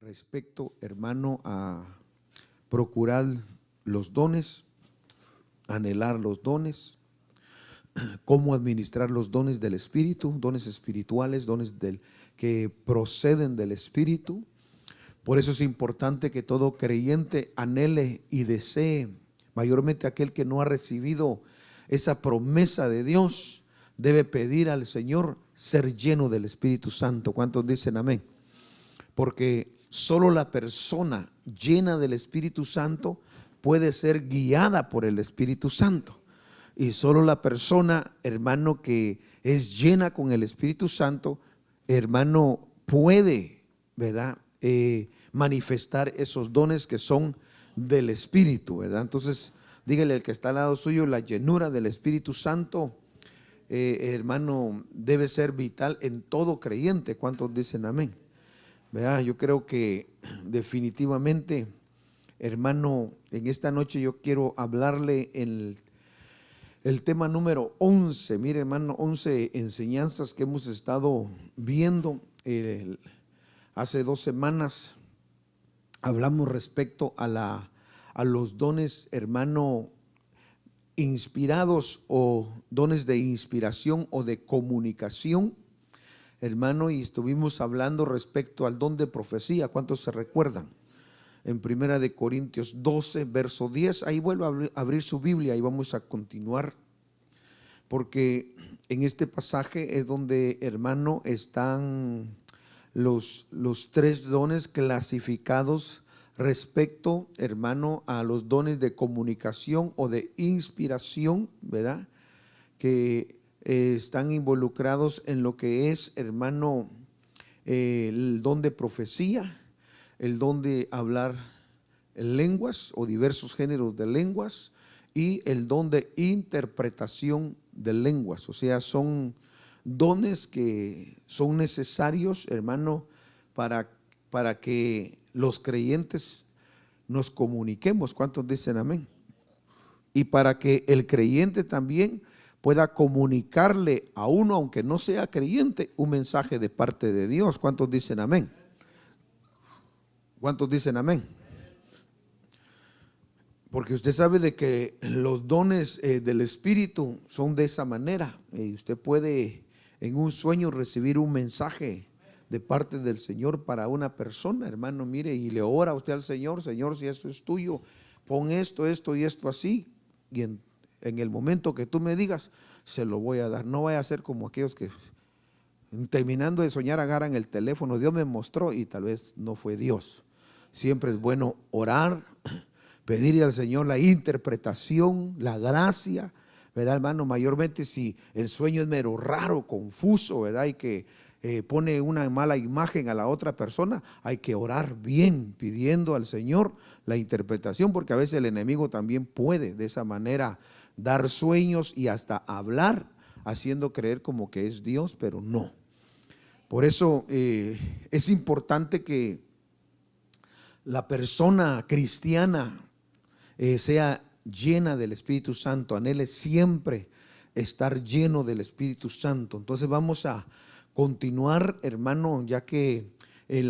respecto, hermano, a procurar los dones, anhelar los dones, cómo administrar los dones del Espíritu, dones espirituales, que proceden del Espíritu. Por eso es importante que todo creyente anhele y desee, mayormente aquel que no ha recibido esa promesa de Dios, debe pedir al Señor ser lleno del Espíritu Santo. ¿Cuántos dicen amén? Porque solo la persona llena del Espíritu Santo puede ser guiada por el Espíritu Santo. Y solo la persona, hermano, que es llena con el Espíritu Santo, hermano, puede, ¿verdad? Manifestar esos dones que son del Espíritu, ¿verdad? Entonces, dígale al que está al lado suyo, la llenura del Espíritu Santo, hermano, debe ser vital en todo creyente. ¿Cuántos dicen amén? ¿Verdad? Yo creo que definitivamente, hermano, en esta noche yo quiero hablarle el tema número 11. Mire, hermano, 11 enseñanzas que hemos estado viendo. Hace 2 semanas hablamos respecto a los dones, hermano, inspirados o dones de inspiración o de comunicación, hermano, y estuvimos hablando respecto al don de profecía. ¿Cuántos se recuerdan? En 1 Corintios 12, verso 10, ahí vuelvo a abrir su Biblia y vamos a continuar, porque en este pasaje es donde, hermano, están los 3 dones clasificados respecto, hermano, a los dones de comunicación o de inspiración, ¿verdad? Que están involucrados en lo que es, hermano, el don de profecía, el don de hablar lenguas o diversos géneros de lenguas y el don de interpretación de lenguas. O sea, son dones que son necesarios, hermano, para que los creyentes nos comuniquemos. ¿Cuántos dicen amén? Y para que el creyente también pueda comunicarle a uno, aunque no sea creyente, un mensaje de parte de Dios. ¿Cuántos dicen amén? ¿Cuántos dicen amén? Porque usted sabe de que los dones del Espíritu son de esa manera. Usted puede en un sueño recibir un mensaje de parte del Señor para una persona, hermano, mire, y le ora a usted al Señor: Señor, si eso es tuyo, pon esto, esto y esto así, y en el momento que tú me digas, se lo voy a dar. No vaya a ser como aquellos que terminando de soñar agarran el teléfono: Dios me mostró, y tal vez no fue Dios. Siempre es bueno orar, pedirle al Señor la interpretación, la gracia, ¿verdad, hermano? Mayormente si el sueño es mero raro, confuso, ¿verdad? Y que pone una mala imagen a la otra persona, hay que orar bien, pidiendo al Señor la interpretación, porque a veces el enemigo también puede de esa manera dar sueños y hasta hablar, haciendo creer como que es Dios, pero no. Por eso es importante que la persona cristiana sea llena del Espíritu Santo, anhele siempre estar lleno del Espíritu Santo. Entonces vamos a continuar, hermano, ya que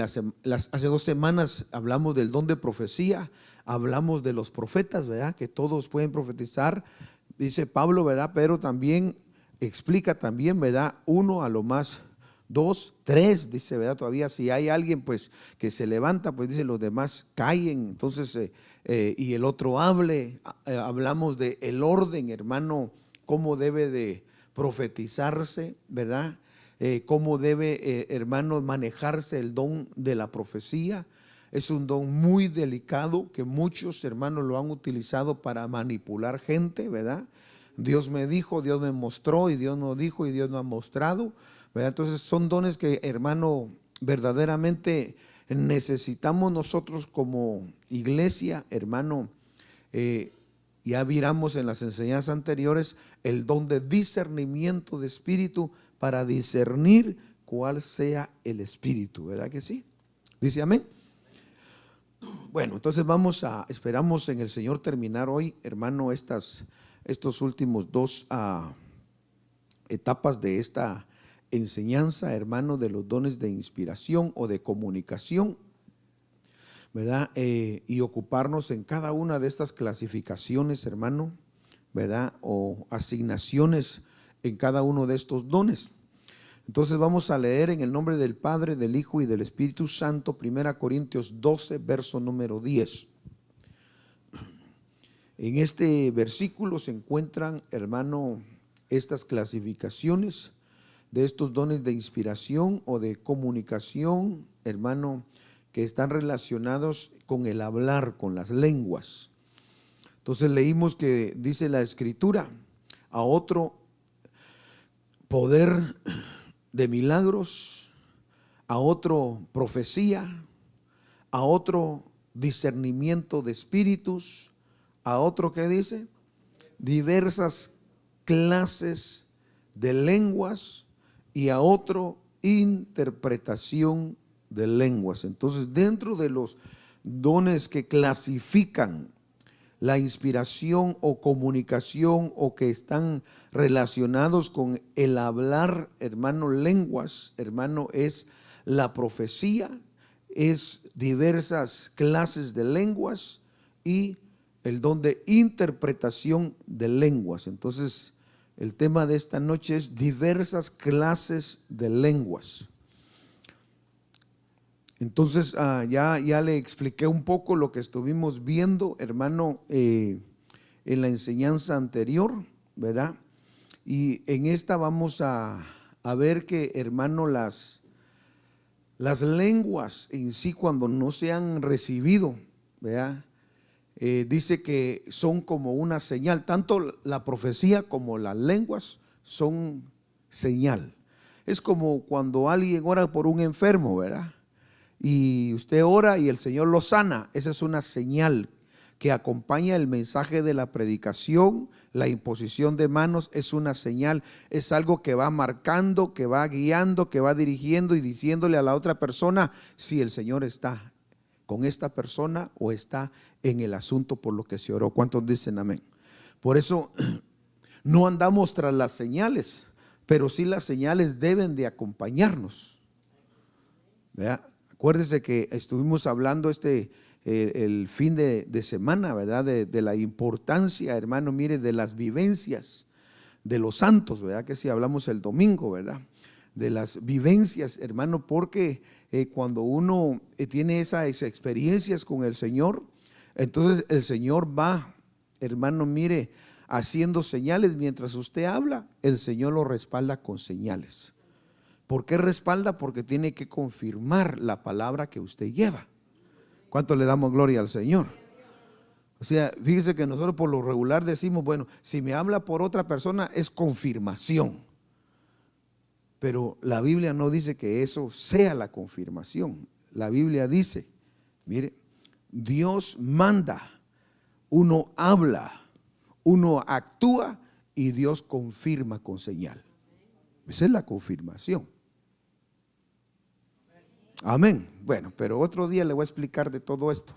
hace 2 semanas hablamos del don de profecía, hablamos de los profetas, ¿verdad? Que todos pueden profetizar, dice Pablo, ¿verdad? Pero también explica también, ¿verdad? 1 a lo más 2, 3, dice, ¿verdad? Todavía si hay alguien pues que se levanta, pues dice, los demás callen. Entonces y el otro hable. Hablamos de el orden, hermano, cómo debe de profetizarse, ¿verdad? Cómo debe, hermano, manejarse el don de la profecía. Es un don muy delicado que muchos, hermanos, lo han utilizado para manipular gente, ¿verdad? Dios me dijo, Dios me mostró, y Dios no dijo y Dios no ha mostrado, ¿verdad? Entonces son dones que, hermano, verdaderamente necesitamos nosotros como iglesia, hermano. Ya miramos en las enseñanzas anteriores el don de discernimiento de espíritu para discernir cuál sea el espíritu, ¿verdad que sí? Dice amén. Bueno, entonces esperamos en el Señor terminar hoy, hermano, estos últimos 2 etapas de esta enseñanza, hermano, de los dones de inspiración o de comunicación. ¿verdad? Y ocuparnos en cada una de estas clasificaciones, hermano, ¿verdad? O asignaciones en cada uno de estos dones. Entonces vamos a leer en el nombre del Padre, del Hijo y del Espíritu Santo, 1 Corintios 12, verso número 10. En este versículo se encuentran, hermano, estas clasificaciones de estos dones de inspiración o de comunicación, hermano, que están relacionados con el hablar, con las lenguas. Entonces leímos que dice la Escritura: a otro poder de milagros, a otro profecía, a otro discernimiento de espíritus, a otro, ¿qué dice? Diversas clases de lenguas, y a otro interpretación de lenguas. Entonces, dentro de los dones que clasifican la inspiración o comunicación, o que están relacionados con el hablar, hermano, lenguas, hermano, es la profecía, es diversas clases de lenguas y el don de interpretación de lenguas. Entonces, el tema de esta noche es diversas clases de lenguas. Entonces ya le expliqué un poco lo que estuvimos viendo, hermano, en la enseñanza anterior, ¿verdad? Y en esta vamos a ver que, hermano, las lenguas en sí, cuando no se han recibido, ¿verdad? Dice que son como una señal. Tanto la profecía como las lenguas son señal. Es como cuando alguien ora por un enfermo, ¿verdad? Y usted ora y el Señor lo sana. Esa es una señal que acompaña el mensaje de la predicación. La imposición de manos es una señal, es algo que va marcando, que va guiando, que va dirigiendo y diciéndole a la otra persona si el Señor está con esta persona o está en el asunto por lo que se oró. ¿Cuántos dicen amén? Por eso no andamos tras las señales, pero sí las señales deben de acompañarnos, ¿verdad? Acuérdese que estuvimos hablando el fin de semana, ¿verdad? De la importancia, hermano, mire, de las vivencias de los santos, ¿verdad? Que si hablamos el domingo, ¿verdad? De las vivencias, hermano, porque cuando uno tiene esas experiencias con el Señor, entonces el Señor va, hermano, mire, haciendo señales. Mientras usted habla, el Señor lo respalda con señales. ¿Por qué respalda? Porque tiene que confirmar la palabra que usted lleva. ¿Cuánto le damos gloria al Señor? O sea, fíjese que nosotros por lo regular decimos, bueno, si me habla por otra persona es confirmación. Pero la Biblia no dice que eso sea la confirmación. La Biblia dice, mire, Dios manda, uno habla, uno actúa y Dios confirma con señal. Esa es la confirmación. Amén. Bueno, pero otro día le voy a explicar de todo esto.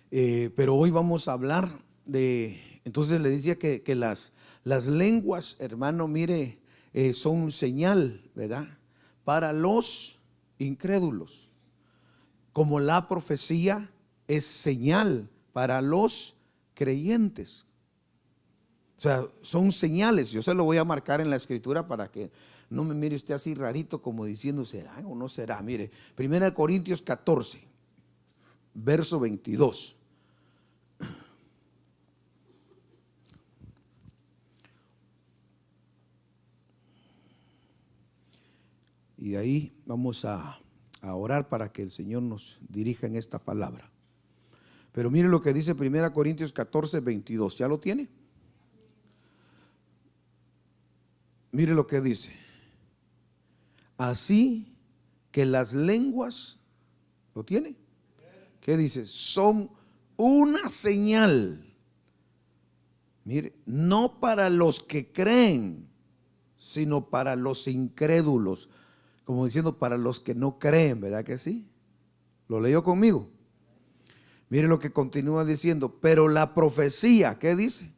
Pero hoy vamos a hablar de, entonces le decía que las lenguas, hermano, mire, son señal, ¿verdad? Para los incrédulos. Como la profecía es señal para los creyentes. O sea, son señales. Yo se lo voy a marcar en la escritura para que no me mire usted así rarito como diciendo será o no será. Mire, 1 Corintios 14, verso 22. Y ahí vamos a orar para que el Señor nos dirija en esta palabra. Pero mire lo que dice 1 Corintios 14, 22. ¿Ya lo tiene? Mire lo que dice. Así que las lenguas, ¿lo tiene? ¿Qué dice? Son una señal. Mire, no para los que creen, sino para los incrédulos. Como diciendo, para los que no creen, ¿verdad que sí? ¿Lo leyó conmigo? Mire lo que continúa diciendo. Pero la profecía, ¿qué dice?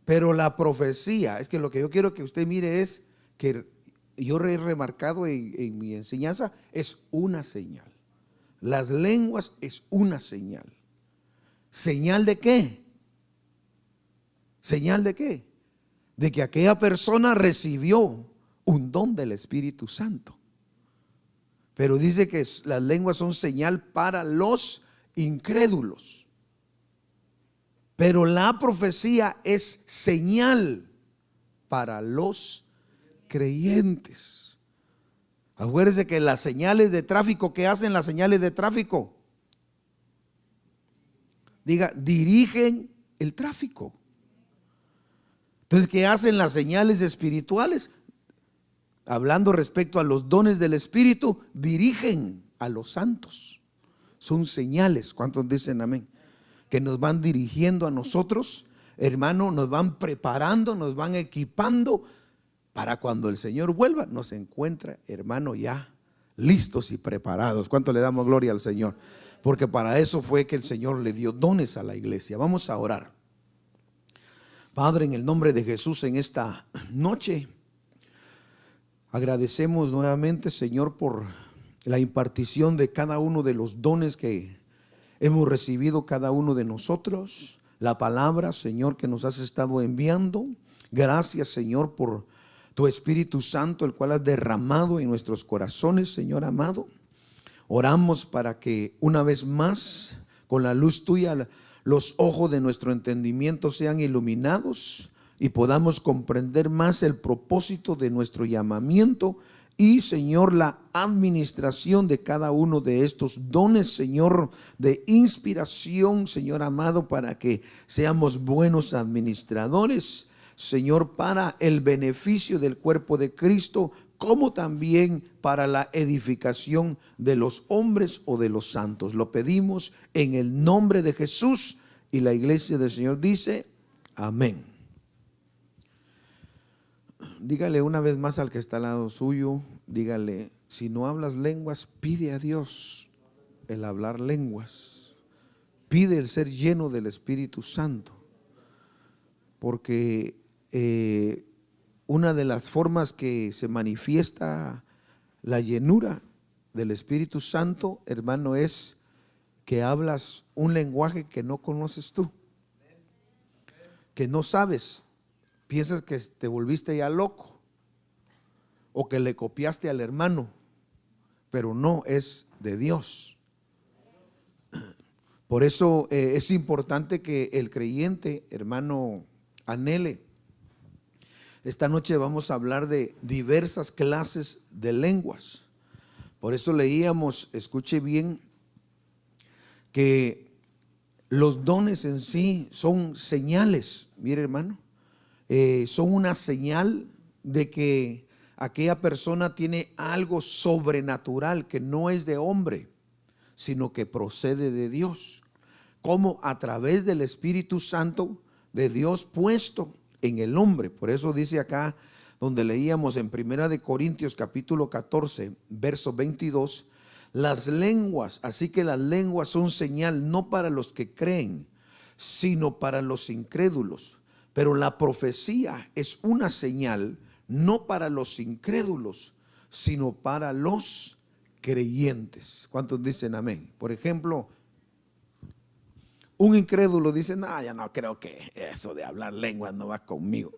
Pero la profecía, es que lo que yo quiero que usted mire es que yo he remarcado en mi enseñanza, es una señal. Las lenguas es una señal. ¿Señal de qué? ¿Señal de qué? De que aquella persona recibió un don del Espíritu Santo. Pero dice que las lenguas son señal para los incrédulos. Pero la profecía es señal para los creyentes. Acuérdense que las señales de tráfico, ¿qué hacen las señales de tráfico? Diga, dirigen el tráfico. Entonces, ¿qué hacen las señales espirituales? Hablando respecto a los dones del Espíritu, dirigen a los santos. Son señales. ¿Cuántos dicen amén? Que nos van dirigiendo a nosotros, hermano, nos van preparando, nos van equipando para cuando el Señor vuelva, nos encuentra, hermano, ya listos y preparados. ¿Cuánto le damos gloria al Señor? Porque para eso fue que el Señor le dio dones a la iglesia. Vamos a orar. Padre, en el nombre de Jesús, en esta noche agradecemos nuevamente, Señor, por la impartición de cada uno de los dones que hemos recibido cada uno de nosotros. La palabra, Señor, que nos has estado enviando. Gracias, Señor, por tu Espíritu Santo, el cual has derramado en nuestros corazones, Señor amado. Oramos para que una vez más, con la luz tuya, los ojos de nuestro entendimiento sean iluminados y podamos comprender más el propósito de nuestro llamamiento y, Señor, la administración de cada uno de estos dones, Señor, de inspiración, Señor amado, para que seamos buenos administradores, Señor, para el beneficio del cuerpo de Cristo, como también para la edificación de los hombres o de los santos. Lo pedimos en el nombre de Jesús, y la iglesia del Señor dice amén. Dígale una vez más al que está al lado suyo, dígale, si no hablas lenguas, pide a Dios el hablar lenguas. Pide el ser lleno del Espíritu Santo. Porque una de las formas que se manifiesta la llenura del Espíritu Santo, hermano, es que hablas un lenguaje que no conoces tú, que no sabes. Piensas que te volviste ya loco o que le copiaste al hermano, pero no, es de Dios. Por eso es importante que el creyente, hermano, anhele. Esta noche vamos a hablar de diversas clases de lenguas. Por eso leíamos, escuche bien, que los dones en sí son señales. Mire, hermano, son una señal de que aquella persona tiene algo sobrenatural que no es de hombre, sino que procede de Dios, como a través del Espíritu Santo de Dios puesto en el hombre. Por eso dice acá donde leíamos en 1 Corintios capítulo 14 verso 22, las lenguas, así que las lenguas son señal no para los que creen, sino para los incrédulos. Pero la profecía es una señal no para los incrédulos, sino para los creyentes. ¿Cuántos dicen amén? Por ejemplo, un incrédulo dice, no, ya no creo que eso de hablar lenguas no va conmigo.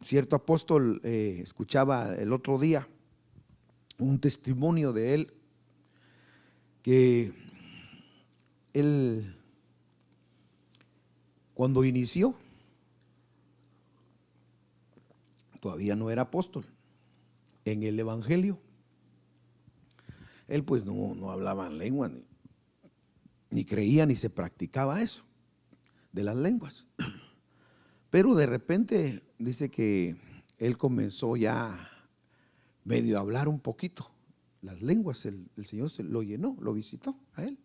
Cierto apóstol escuchaba el otro día un testimonio de él, que él cuando inició todavía no era apóstol en el evangelio. Él pues no hablaba en lengua, ni creía, ni se practicaba eso de las lenguas. Pero de repente dice que él comenzó ya medio a hablar un poquito las lenguas. El Señor se lo llenó, lo visitó a él.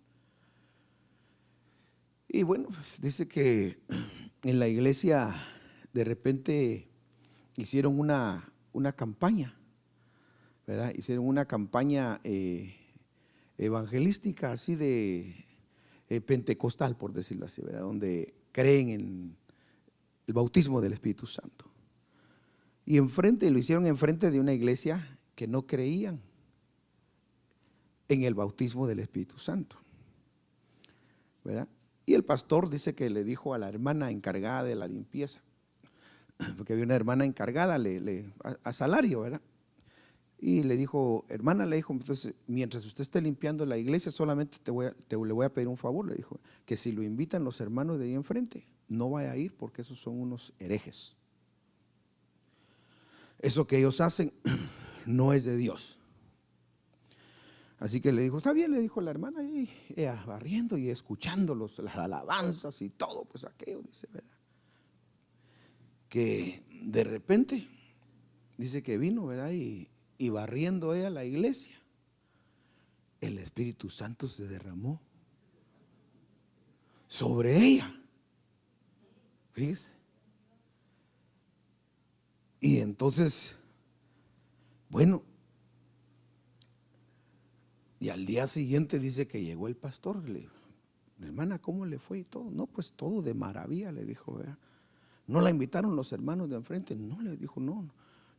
Y bueno, pues dice que en la iglesia de repente hicieron una campaña, ¿verdad? Hicieron una campaña evangelística así de pentecostal, por decirlo así, ¿verdad? Donde creen en el bautismo del Espíritu Santo. Y enfrente, lo hicieron enfrente de una iglesia que no creían en el bautismo del Espíritu Santo, ¿verdad? Y el pastor dice que le dijo a la hermana encargada de la limpieza, porque había una hermana encargada a salario, ¿verdad? Y le dijo, hermana, le dijo, entonces, mientras usted esté limpiando la iglesia, solamente le voy a pedir un favor, le dijo, que si lo invitan los hermanos de ahí enfrente, no vaya a ir porque esos son unos herejes. Eso que ellos hacen no es de Dios. Así que le dijo, está bien, le dijo la hermana, y ella barriendo y escuchando las alabanzas y todo, pues aquello, dice, ¿verdad? Que de repente, dice que vino, ¿verdad? Y barriendo ella la iglesia, el Espíritu Santo se derramó sobre ella. Fíjese. Y entonces, bueno, y al día siguiente dice que llegó el pastor, le dijo, hermana, ¿cómo le fue y todo? No, pues todo de maravilla, le dijo, ¿verdad? ¿No la invitaron los hermanos de enfrente? No, le dijo, no,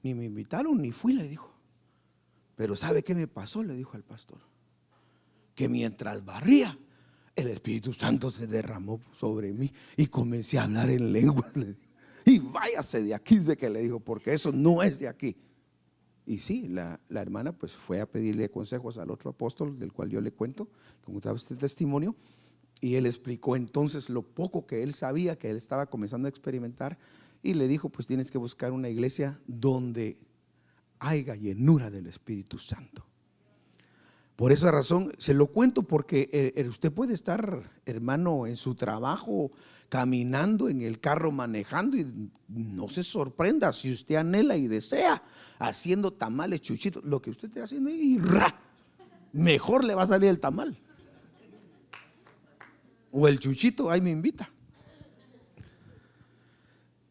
ni me invitaron ni fui, le dijo. Pero ¿sabe qué me pasó? Le dijo al pastor, que mientras barría, el Espíritu Santo se derramó sobre mí y comencé a hablar en lenguas, le dijo. Y váyase de aquí, dice que le dijo, porque eso no es de aquí. Y sí, la hermana pues fue a pedirle consejos al otro apóstol, del cual yo le cuento, como estaba este testimonio, y él explicó entonces lo poco que él sabía, que él estaba comenzando a experimentar, y le dijo, pues tienes que buscar una iglesia donde haya llenura del Espíritu Santo. Por esa razón se lo cuento, porque usted puede estar, hermano, en su trabajo, caminando, en el carro manejando, y no se sorprenda si usted anhela y desea haciendo tamales, chuchitos, lo que usted esté haciendo, y mejor le va a salir el tamal o el chuchito, ahí me invita.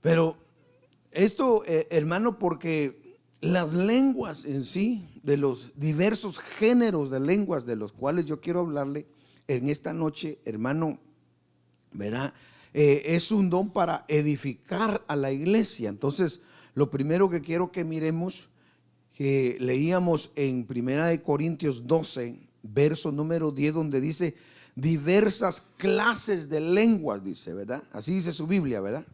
Pero esto, hermano, porque las lenguas en sí, de los diversos géneros de lenguas de los cuales yo quiero hablarle en esta noche, hermano, ¿verdad? Es un don para edificar a la iglesia. Entonces, lo primero que quiero que miremos, que leíamos en 1 Corintios 12, verso número 10, donde dice diversas clases de lenguas, dice, ¿verdad? Así dice su Biblia, ¿verdad?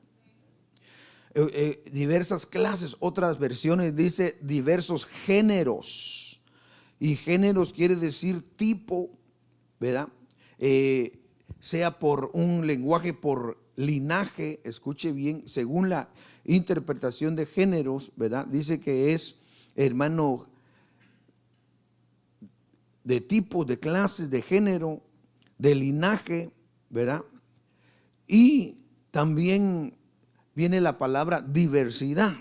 Diversas clases, otras versiones dice diversos géneros, y géneros quiere decir tipo, ¿verdad? Sea por un lenguaje, por linaje, escuche bien, según la interpretación de géneros, ¿verdad? Dice que es, hermano, de tipos, de clases, de género, de linaje, ¿verdad? Y también viene la palabra diversidad.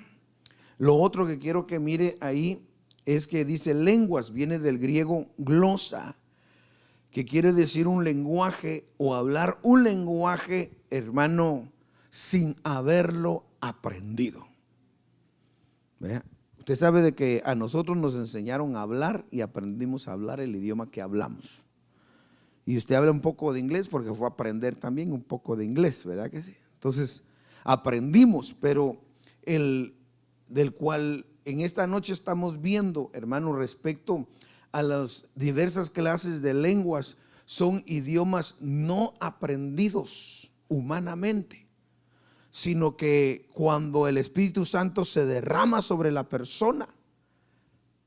Lo otro que quiero que mire ahí es que dice lenguas, viene del griego glosa, que quiere decir un lenguaje o hablar un lenguaje, hermano, sin haberlo aprendido. ¿Vea? Usted sabe de que a nosotros nos enseñaron a hablar y aprendimos a hablar el idioma que hablamos. Y usted habla un poco de inglés porque fue a aprender también un poco de inglés, ¿verdad que sí? Entonces aprendimos, pero el del cual en esta noche estamos viendo, hermano, respecto a las diversas clases de lenguas, son idiomas no aprendidos humanamente, sino que cuando el Espíritu Santo se derrama sobre la persona,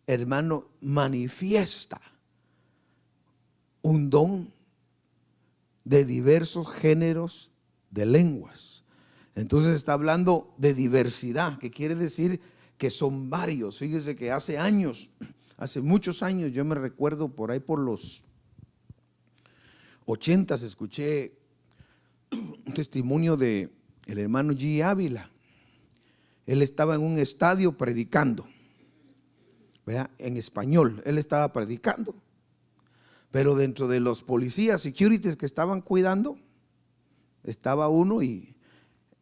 hermano, manifiesta un don de diversos géneros de lenguas. Entonces está hablando de diversidad, que quiere decir que son varios. Fíjese que hace años, hace muchos años, yo me recuerdo por ahí por los 80s, escuché un testimonio de el hermano G. Ávila. Él estaba en un estadio predicando, ¿verdad? En español, él estaba predicando. Pero dentro de los policías, securities que estaban cuidando, estaba uno y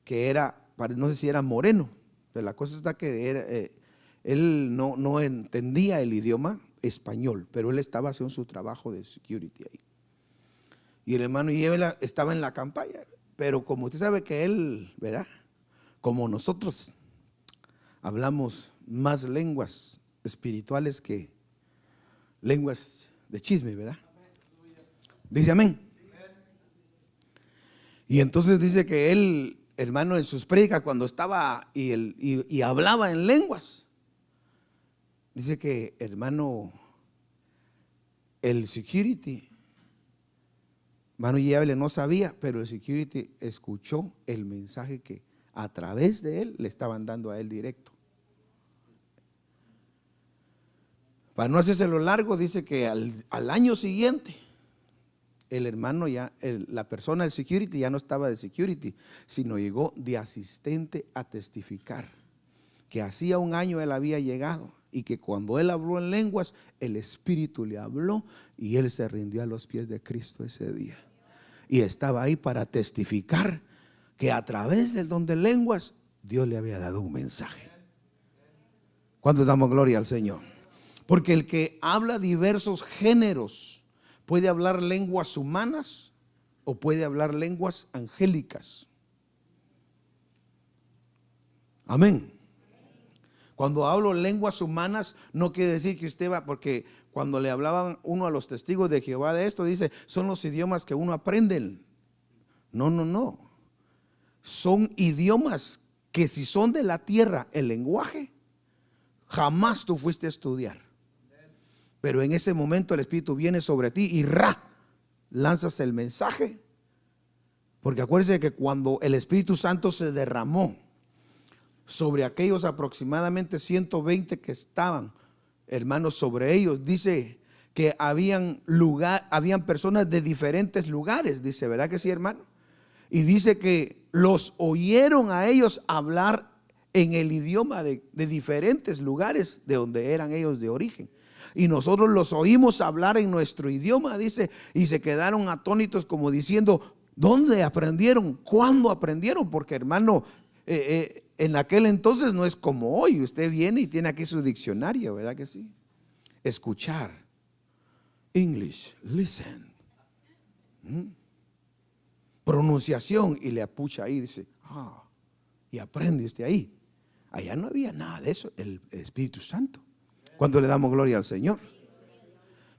que era, no sé si era moreno, pero la cosa está que era, él no entendía el idioma español, pero él estaba haciendo su trabajo de security ahí. Y el hermano Yevela estaba en la campaña, pero como usted sabe que él, ¿verdad? Como nosotros, hablamos más lenguas espirituales que lenguas de chisme, ¿verdad? Dice amén. Y entonces dice que él, hermano, en sus prédicas cuando estaba y hablaba en lenguas, dice que, hermano, el security, hermano Yable no sabía, pero el security escuchó el mensaje que a través de él le estaban dando a él directo. Para no hacérselo largo, dice que al año siguiente el hermano ya, la persona del security ya no estaba de security, sino llegó de asistente a testificar que hacía un año él había llegado y que cuando él habló en lenguas, el Espíritu le habló y él se rindió a los pies de Cristo ese día. Y estaba ahí para testificar que a través del don de lenguas Dios le había dado un mensaje. ¿Cuánto damos gloria al Señor? Porque el que habla diversos géneros puede hablar lenguas humanas o puede hablar lenguas angélicas. Amén. Cuando hablo lenguas humanas no quiere decir que usted va, porque cuando le hablaban uno a los testigos de Jehová de esto, dice, son los idiomas que uno aprende. No. Son idiomas que si son de la tierra, el lenguaje, jamás tú fuiste a estudiar. Pero en ese momento el Espíritu viene sobre ti y lanzas el mensaje. Porque acuérdense que cuando el Espíritu Santo se derramó sobre aquellos aproximadamente 120 que estaban, hermanos, sobre ellos, dice que habían personas de diferentes lugares, dice, ¿verdad que sí, hermano? Y dice que los oyeron a ellos hablar en el idioma de diferentes lugares de donde eran ellos de origen. Y nosotros los oímos hablar en nuestro idioma, dice, y se quedaron atónitos como diciendo, ¿dónde aprendieron? ¿Cuándo aprendieron? Porque, hermano, en aquel entonces no es como hoy. Usted viene y tiene aquí su diccionario, ¿verdad que sí? Escuchar. English, listen. Pronunciación, y le apucha ahí, dice, y aprende usted ahí. Allá no había nada de eso, el Espíritu Santo. Cuando le damos gloria al Señor.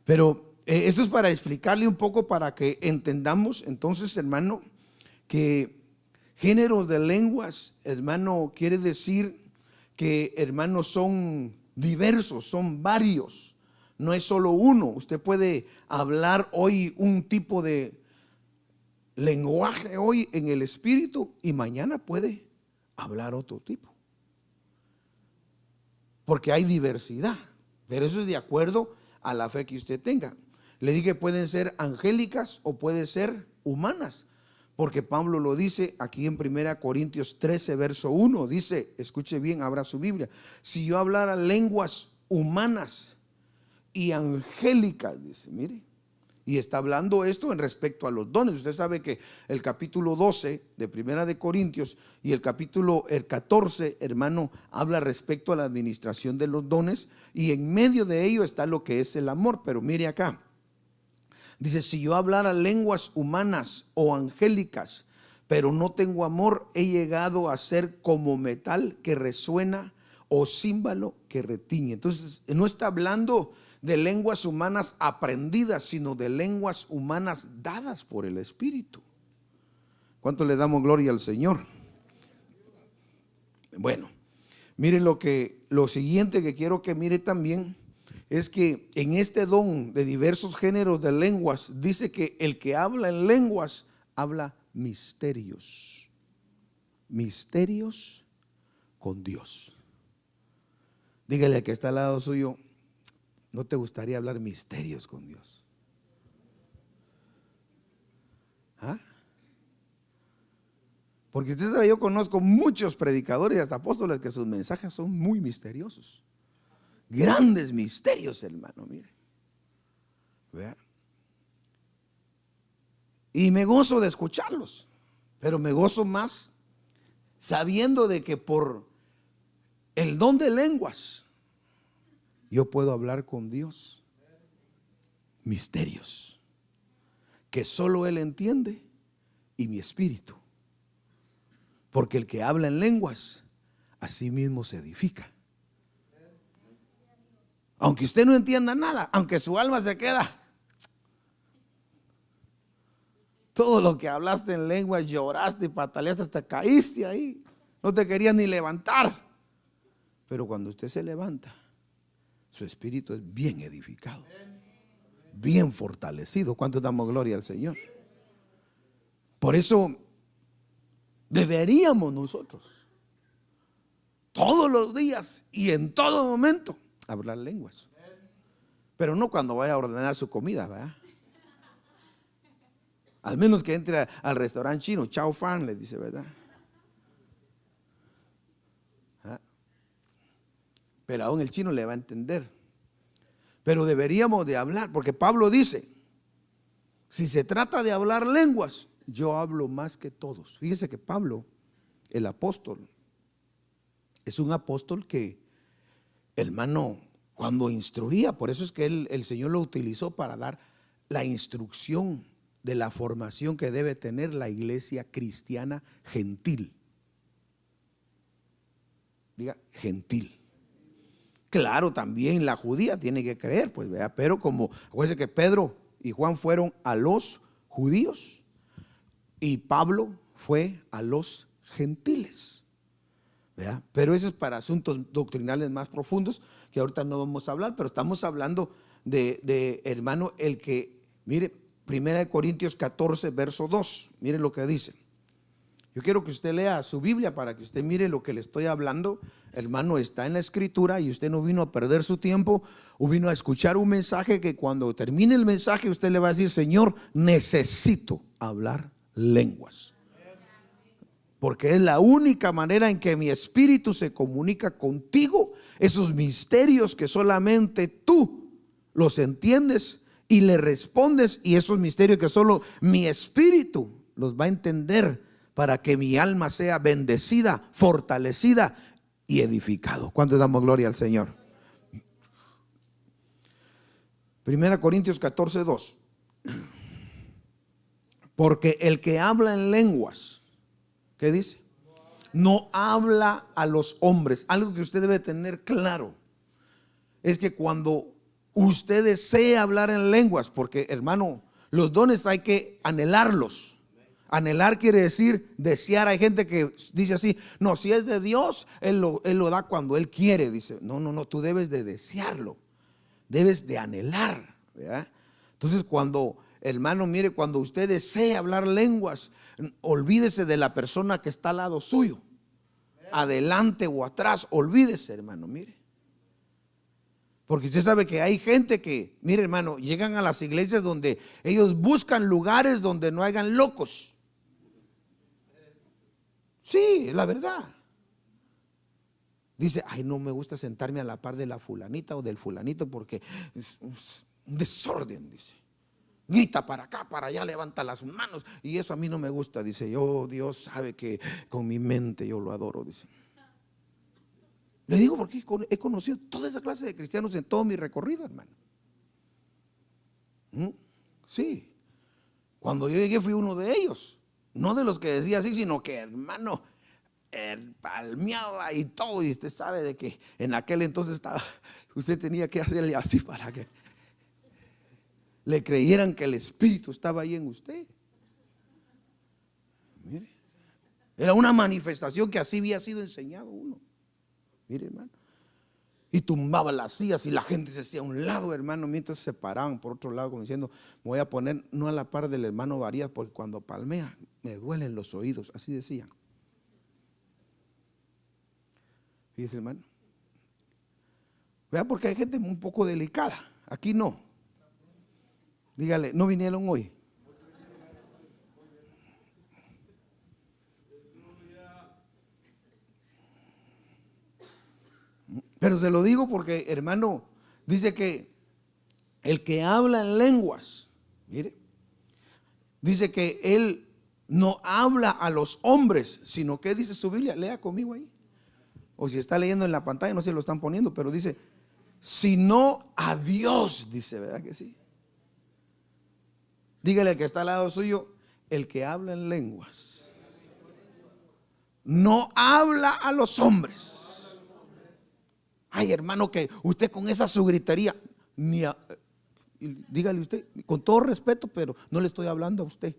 Pero esto es para explicarle un poco, para que entendamos entonces, hermano, que géneros de lenguas, hermano, quiere decir que, hermano, son diversos, son varios. No es solo uno. Usted puede hablar hoy un tipo de lenguaje hoy en el Espíritu y mañana puede hablar otro tipo. Porque hay diversidad, pero eso es de acuerdo a la fe que usted tenga. Le dije, pueden ser angélicas o pueden ser humanas, porque Pablo lo dice aquí en 1 Corintios 13, verso 1. Dice, escuche bien, abra su Biblia. Si yo hablara lenguas humanas y angélicas, dice, mire. Y está hablando esto en respecto a los dones. Usted sabe que el capítulo 12 de 1 Corintios y el capítulo 14, hermano, habla respecto a la administración de los dones. Y en medio de ello está lo que es el amor. Pero mire acá. Dice, si yo hablara lenguas humanas o angélicas, pero no tengo amor, he llegado a ser como metal que resuena o címbalo que retiñe. Entonces no está hablando de lenguas humanas aprendidas, sino de lenguas humanas dadas por el Espíritu. ¿Cuánto le damos gloria al Señor? Bueno, mire lo siguiente que quiero que mire también es que en este don de diversos géneros de lenguas dice que el que habla en lenguas habla misterios con Dios. Dígale al que está al lado suyo, ¿no te gustaría hablar misterios con Dios? Porque usted sabe, yo conozco muchos predicadores y hasta apóstoles que sus mensajes son muy misteriosos. Grandes misterios, hermano, mire. ¿Vea? Y me gozo de escucharlos, pero me gozo más sabiendo de que por el don de lenguas yo puedo hablar con Dios misterios que solo Él entiende y mi espíritu. Porque el que habla en lenguas así mismo se edifica. Aunque usted no entienda nada, aunque su alma se queda. Todo lo que hablaste en lengua, lloraste y pataleaste, hasta caíste ahí. No te querías ni levantar. Pero cuando usted se levanta, su espíritu es bien edificado, bien fortalecido. ¿Cuánto damos gloria al Señor? Por eso deberíamos nosotros todos los días y en todo momento hablar lenguas. Pero no cuando vaya a ordenar su comida, ¿verdad? Al menos que entre al restaurante chino, Chao Fan, le dice, ¿verdad? ¿Ah? Pero aún el chino le va a entender. Pero deberíamos de hablar, porque Pablo dice, si se trata de hablar lenguas, yo hablo más que todos. Fíjese que Pablo, el apóstol, es un apóstol que, hermano, cuando instruía, por eso es que el Señor lo utilizó para dar la instrucción de la formación que debe tener la iglesia cristiana gentil. Diga, gentil. Claro, también la judía tiene que creer, pues vea, pero como, acuérdense que Pedro y Juan fueron a los judíos y Pablo fue a los gentiles. ¿Vea? Pero eso es para asuntos doctrinales más profundos que ahorita no vamos a hablar, pero estamos hablando de hermano, el que, mire, 1 Corintios 14, verso 2, mire lo que dice. Yo quiero que usted lea su Biblia para que usted mire lo que le estoy hablando. Hermano, está en la escritura y usted no vino a perder su tiempo, o vino a escuchar un mensaje que cuando termine el mensaje usted le va a decir, Señor, necesito hablar lenguas. Porque es la única manera en que mi espíritu se comunica contigo. Esos misterios que solamente tú los entiendes y le respondes, y esos misterios que solo mi espíritu los va a entender, para que mi alma sea bendecida, fortalecida y edificado. ¿Cuánto damos gloria al Señor? 1 Corintios 14, 2. Porque el que habla en lenguas, ¿qué dice? No habla a los hombres. Algo que usted debe tener claro es que cuando usted desea hablar en lenguas, porque hermano, los dones hay que anhelarlos. Anhelar quiere decir desear. Hay gente que dice así, no, si es de Dios, Él lo da cuando Él quiere. Dice, no, tú debes de desearlo, debes de anhelar, ¿verdad? Entonces cuando, hermano, mire, cuando usted desea hablar lenguas, olvídese de la persona que está al lado suyo, adelante o atrás, olvídese, hermano, mire. Porque usted sabe que hay gente que, mire, hermano, llegan a las iglesias donde ellos buscan lugares donde no hayan locos. Sí, es la verdad. Dice, ay, no me gusta sentarme a la par de la fulanita o del fulanito porque es un desorden, dice. Grita para acá, para allá, levanta las manos y eso a mí no me gusta. Dice, Dios sabe que con mi mente yo lo adoro, dice. Le digo porque he conocido toda esa clase de cristianos en todo mi recorrido, hermano. Sí. Cuando yo llegué fui uno de ellos. No de los que decía así, sino que, hermano, palmeaba y todo. Y usted sabe de que en aquel entonces usted tenía que hacerle así para que le creyeran que el Espíritu estaba ahí en usted. Mire, era una manifestación que así había sido enseñado uno. Mire, hermano. Y tumbaba las sillas y la gente se hacía a un lado, hermano, mientras se paraban por otro lado, como diciendo, me voy a poner no a la par del hermano Varías, porque cuando palmea me duelen los oídos. Así decían. Fíjese, hermano. Vea, porque hay gente un poco delicada. Aquí no. Dígale, ¿no vinieron hoy? Pero se lo digo porque, hermano, dice que el que habla en lenguas, mire, dice que él no habla a los hombres, sino que dice su Biblia, lea conmigo ahí. O si está leyendo en la pantalla, no se lo están poniendo, pero dice, sino a Dios, dice, ¿verdad que sí? Dígale al que está al lado suyo, el que habla en lenguas no habla a los hombres. Ay, hermano, que usted con esa su gritería, dígale usted, con todo respeto, pero no le estoy hablando a usted.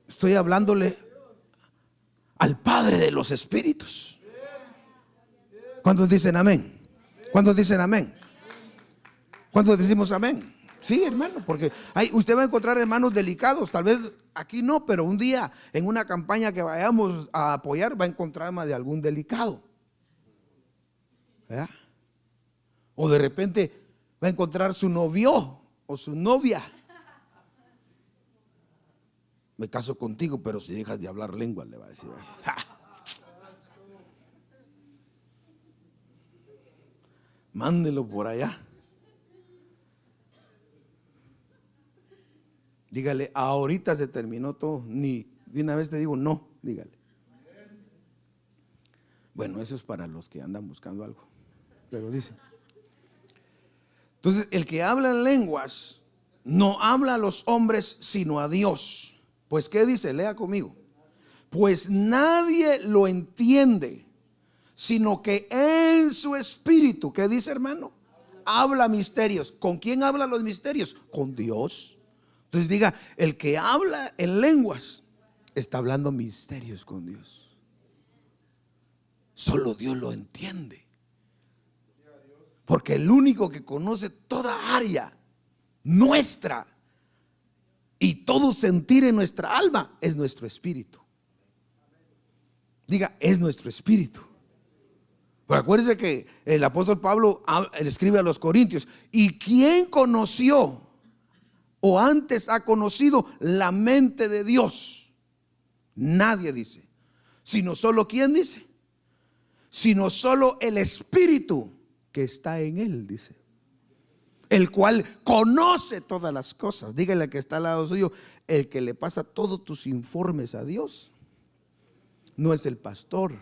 Estoy hablándole al Padre de los Espíritus. ¿Cuántos dicen amén? ¿Cuántos dicen amén? ¿Cuántos decimos amén? Sí, hermano, porque usted va a encontrar hermanos delicados, tal vez aquí no, pero un día en una campaña que vayamos a apoyar va a encontrar más de algún delicado. ¿Verdad? O de repente va a encontrar su novio o su novia. Me caso contigo, pero si dejas de hablar lengua, le va a decir. ¡Ja! Mándelo por allá. Dígale, ahorita se terminó todo. Ni de una vez te digo no, dígale. Bueno, eso es para los que andan buscando algo. Pero dice. Entonces, el que habla en lenguas no habla a los hombres, sino a Dios. Pues, ¿qué dice? Lea conmigo. Pues nadie lo entiende, sino que en su espíritu, ¿qué dice, hermano? Habla misterios. ¿Con quién habla los misterios? Con Dios. Entonces diga, el que habla en lenguas está hablando misterios con Dios. Solo Dios lo entiende. Porque el único que conoce toda área nuestra y todo sentir en nuestra alma es nuestro espíritu. Diga, es nuestro espíritu. Pero acuérdense que el apóstol Pablo le escribe a los Corintios: ¿y quién conoció o antes ha conocido la mente de Dios? Nadie, dice, sino solo, ¿quién dice? Sino solo el espíritu que está en él, dice, el cual conoce todas las cosas. Dígale al que está al lado suyo, el que le pasa todos tus informes a Dios no es el pastor,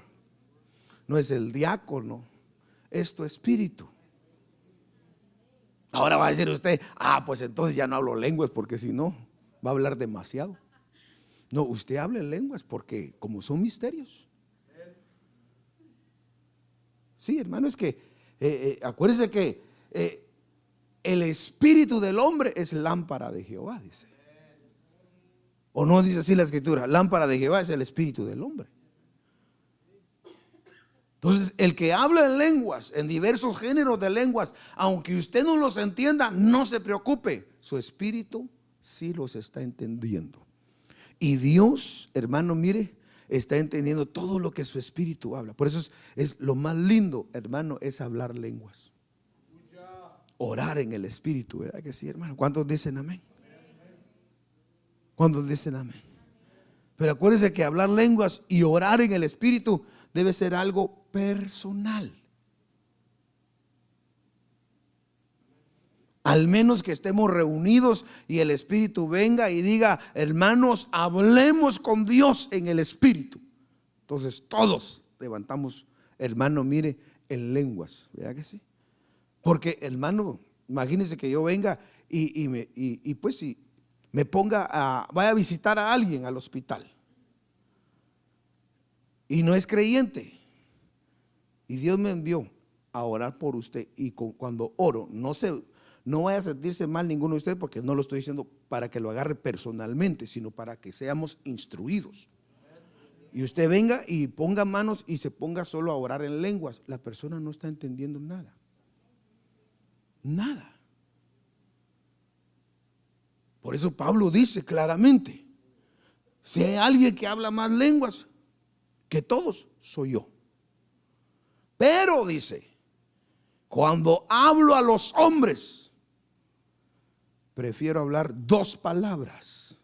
no es el diácono, es tu espíritu. Ahora va a decir usted, pues entonces ya no hablo lenguas, porque si no va a hablar demasiado. No, usted habla en lenguas porque como son misterios. Sí, hermano, es que acuérdese que el espíritu del hombre es lámpara de Jehová, dice. O no dice así la escritura, lámpara de Jehová es el espíritu del hombre. Entonces, el que habla en lenguas, en diversos géneros de lenguas, aunque usted no los entienda, no se preocupe, su espíritu sí los está entendiendo. Y Dios, hermano, mire, está entendiendo todo lo que su espíritu habla. Por eso es lo más lindo, hermano, es hablar lenguas. Orar en el espíritu, ¿verdad que sí, hermano? ¿Cuántos dicen amén? ¿Cuántos dicen amén? Pero acuérdense que hablar lenguas y orar en el espíritu debe ser algo personal. Al menos que estemos reunidos y el espíritu venga y diga, hermanos, hablemos con Dios en el espíritu. Entonces todos levantamos, hermano, mire, en lenguas, ¿verdad que sí? Porque, hermano, imagínense que yo venga y pues si me vaya a visitar a alguien al hospital y no es creyente, y Dios me envió a orar por usted, y cuando oro no vaya a sentirse mal ninguno de ustedes, porque no lo estoy diciendo para que lo agarre personalmente, sino para que seamos instruidos. Y usted venga y ponga manos y se ponga solo a orar en lenguas, la persona no está entendiendo nada. Nada. Por eso Pablo dice claramente, si hay alguien que habla más lenguas que todos, soy yo. Pero dice, cuando hablo a los hombres, prefiero hablar 2 palabras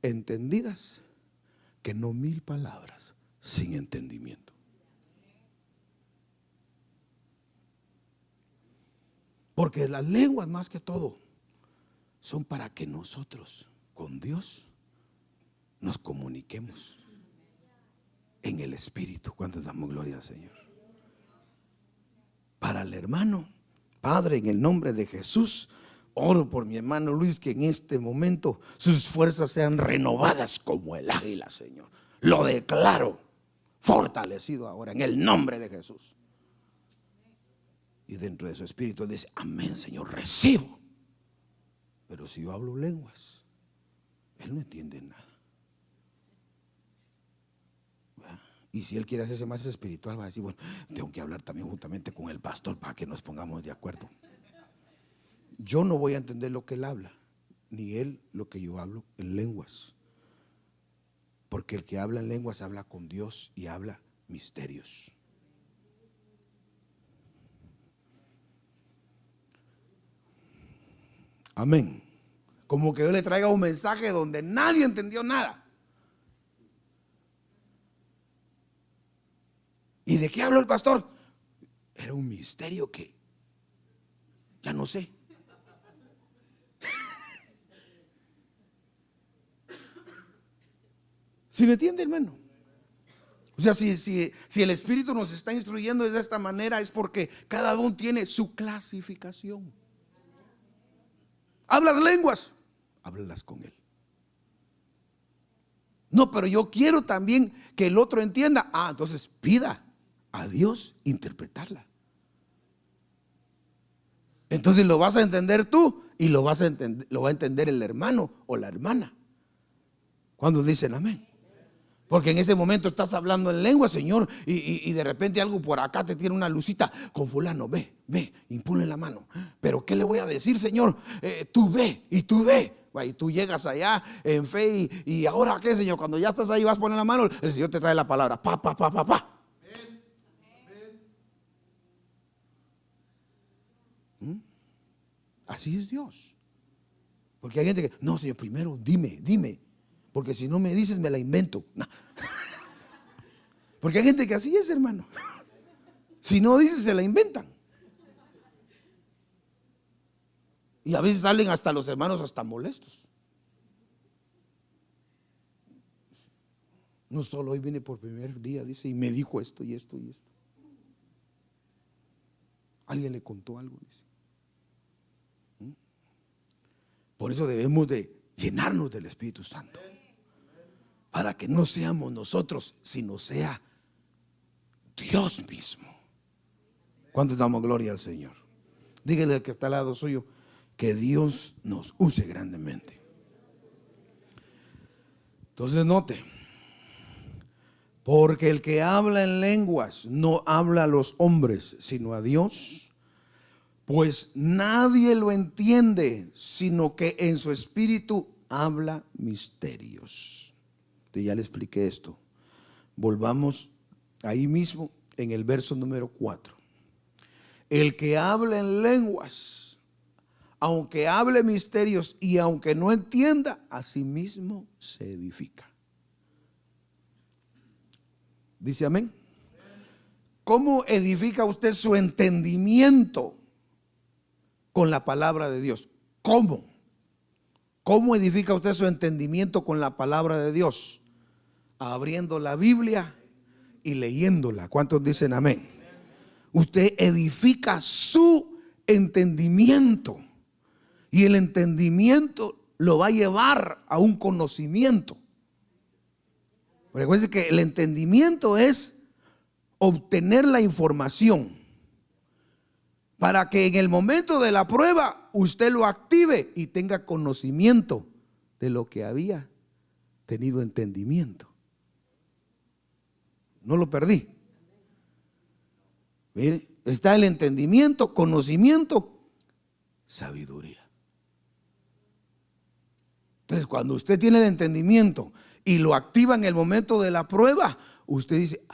entendidas que no 1000 palabras sin entendimiento. Porque las lenguas, más que todo, son para que nosotros con Dios nos comuniquemos en el espíritu. Cuando damos gloria al Señor. Para el hermano, Padre, en el nombre de Jesús, oro por mi hermano Luis, que en este momento sus fuerzas sean renovadas como el águila, Señor. lo declaro fortalecido ahora en el nombre de Jesús. Y dentro de su espíritu dice: amén, Señor, recibo. Pero si yo hablo lenguas, él no entiende nada. Y si él quiere hacerse más espiritual, va a decir: bueno, tengo que hablar también juntamente con el pastor para que nos pongamos de acuerdo. Yo no voy a entender lo que él habla, ni él lo que yo hablo en lenguas. Porque el que habla en lenguas habla con Dios y habla misterios. Amén. Como que yo le traiga un mensaje donde nadie entendió nada. ¿Y de qué habló el pastor? Era un misterio que ya no sé. ¿Sí me entiende, hermano? O sea, si el Espíritu nos está instruyendo de esta manera, es porque cada don tiene su clasificación. ¿Hablas lenguas? Háblalas con él. No, pero yo quiero también que el otro entienda. Entonces pida a Dios interpretarla. Entonces lo vas a entender tú y lo va a entender el hermano o la hermana cuando dicen amén. Porque en ese momento estás hablando en lengua, Señor, y de repente algo por acá te tiene una lucita con fulano. Ve, impone la mano. Pero ¿qué le voy a decir, Señor? Tú ve y tú ve. Y tú llegas allá en fe y ahora ¿qué, Señor? Cuando ya estás ahí vas a poner la mano, el Señor te trae la palabra. Pa. Así es Dios. Porque hay gente que: no, Señor, primero dime. Porque si no me dices, me la invento. No. Porque hay gente que así es, hermano. Si no dices, se la inventan. Y a veces salen hasta los hermanos hasta molestos. No, solo hoy vine por primer día, dice, y me dijo esto y esto y esto. Alguien le contó algo, dice. Por eso debemos de llenarnos del Espíritu Santo, para que no seamos nosotros, sino sea Dios mismo. ¿Cuántos damos gloria al Señor? Dígale al que está al lado suyo que Dios nos use grandemente. Entonces note: porque el que habla en lenguas no habla a los hombres, sino a Dios, pues nadie lo entiende, sino que en su espíritu habla misterios. Ya le expliqué esto. Volvamos ahí mismo en el verso número 4. El que habla en lenguas, aunque hable misterios y aunque no entienda, a sí mismo se edifica. Dice amén. ¿Cómo edifica usted su entendimiento con la palabra de Dios? ¿Cómo? ¿Cómo edifica usted su entendimiento con la palabra de Dios? Abriendo la Biblia y leyéndola. ¿Cuántos dicen amén? Usted edifica su entendimiento, y el entendimiento lo va a llevar a un conocimiento. Recuerden que el entendimiento es obtener la información para que en el momento de la prueba usted lo active y tenga conocimiento de lo que había tenido entendimiento. No lo perdí. Mire, está el entendimiento, conocimiento, sabiduría. Entonces, cuando usted tiene el entendimiento y lo activa en el momento de la prueba, usted dice: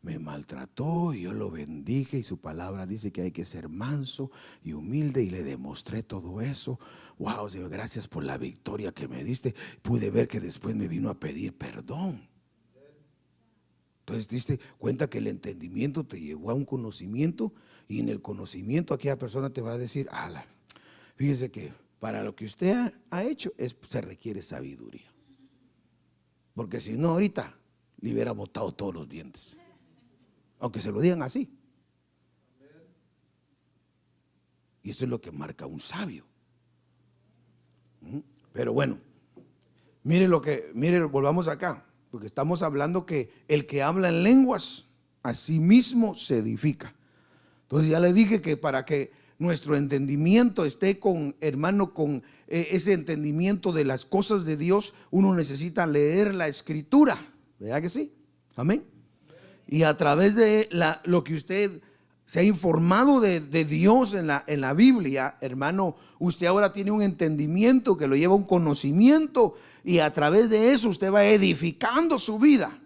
me maltrató y yo lo bendije, y su palabra dice que hay que ser manso y humilde, y le demostré todo eso. Wow, Señor, gracias por la victoria que me diste. Pude ver que después me vino a pedir perdón. Entonces diste cuenta que el entendimiento te llevó a un conocimiento, y en el conocimiento aquella persona te va a decir: fíjese que para lo que usted ha hecho se requiere sabiduría, porque si no ahorita le hubiera botado todos los dientes, aunque se lo digan así. Y eso es lo que marca un sabio. Pero bueno, mire volvamos acá. Porque estamos hablando que el que habla en lenguas a sí mismo se edifica. Entonces ya le dije que para que nuestro entendimiento esté con, hermano, con ese entendimiento de las cosas de Dios, uno necesita leer la escritura. ¿Verdad que sí? Amén. Y a través de lo que usted se ha informado de Dios en la Biblia, hermano, usted ahora tiene un entendimiento que lo lleva a un conocimiento, y a través de eso usted va edificando su vida.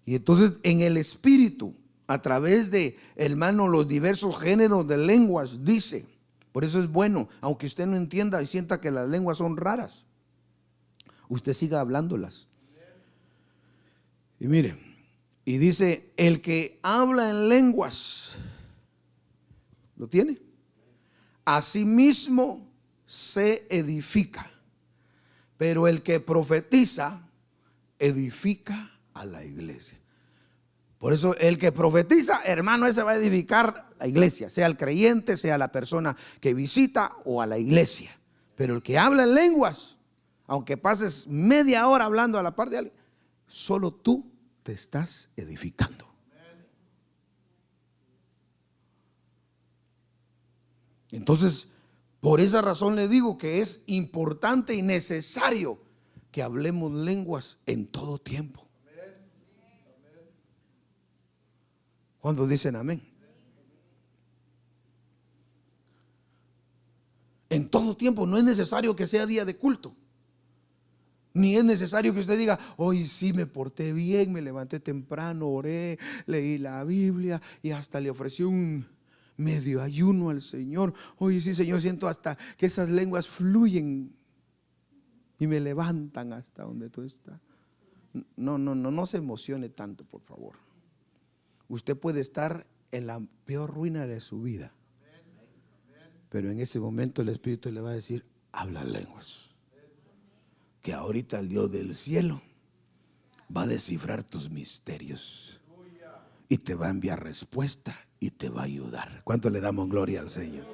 Y entonces en el Espíritu, a través de, hermano, los diversos géneros de lenguas, dice, por eso es bueno, aunque usted no entienda y sienta que las lenguas son raras, usted siga hablándolas. Y mire, y dice, el que habla en lenguas, ¿lo tiene? Asimismo se edifica, pero el que profetiza edifica a la iglesia. Por eso el que profetiza, hermano, ese va a edificar la iglesia, sea el creyente, sea la persona que visita o a la iglesia. Pero el que habla en lenguas, aunque pases media hora hablando a la par de alguien, solo tú te estás edificando. Entonces, por esa razón le digo que es importante y necesario que hablemos lenguas en todo tiempo. Cuando dicen amén. En todo tiempo, no es necesario que sea día de culto. Ni es necesario que usted diga, hoy sí me porté bien, me levanté temprano, oré, leí la Biblia y hasta le ofrecí un medio ayuno al Señor. Hoy sí, Señor, siento hasta que esas lenguas fluyen y me levantan hasta donde tú estás. No se emocione tanto, por favor. Usted puede estar en la peor ruina de su vida, pero en ese momento el Espíritu le va a decir, habla lenguas. Que ahorita el Dios del cielo va a descifrar tus misterios y te va a enviar respuesta y te va a ayudar. ¿Cuánto le damos gloria al Señor?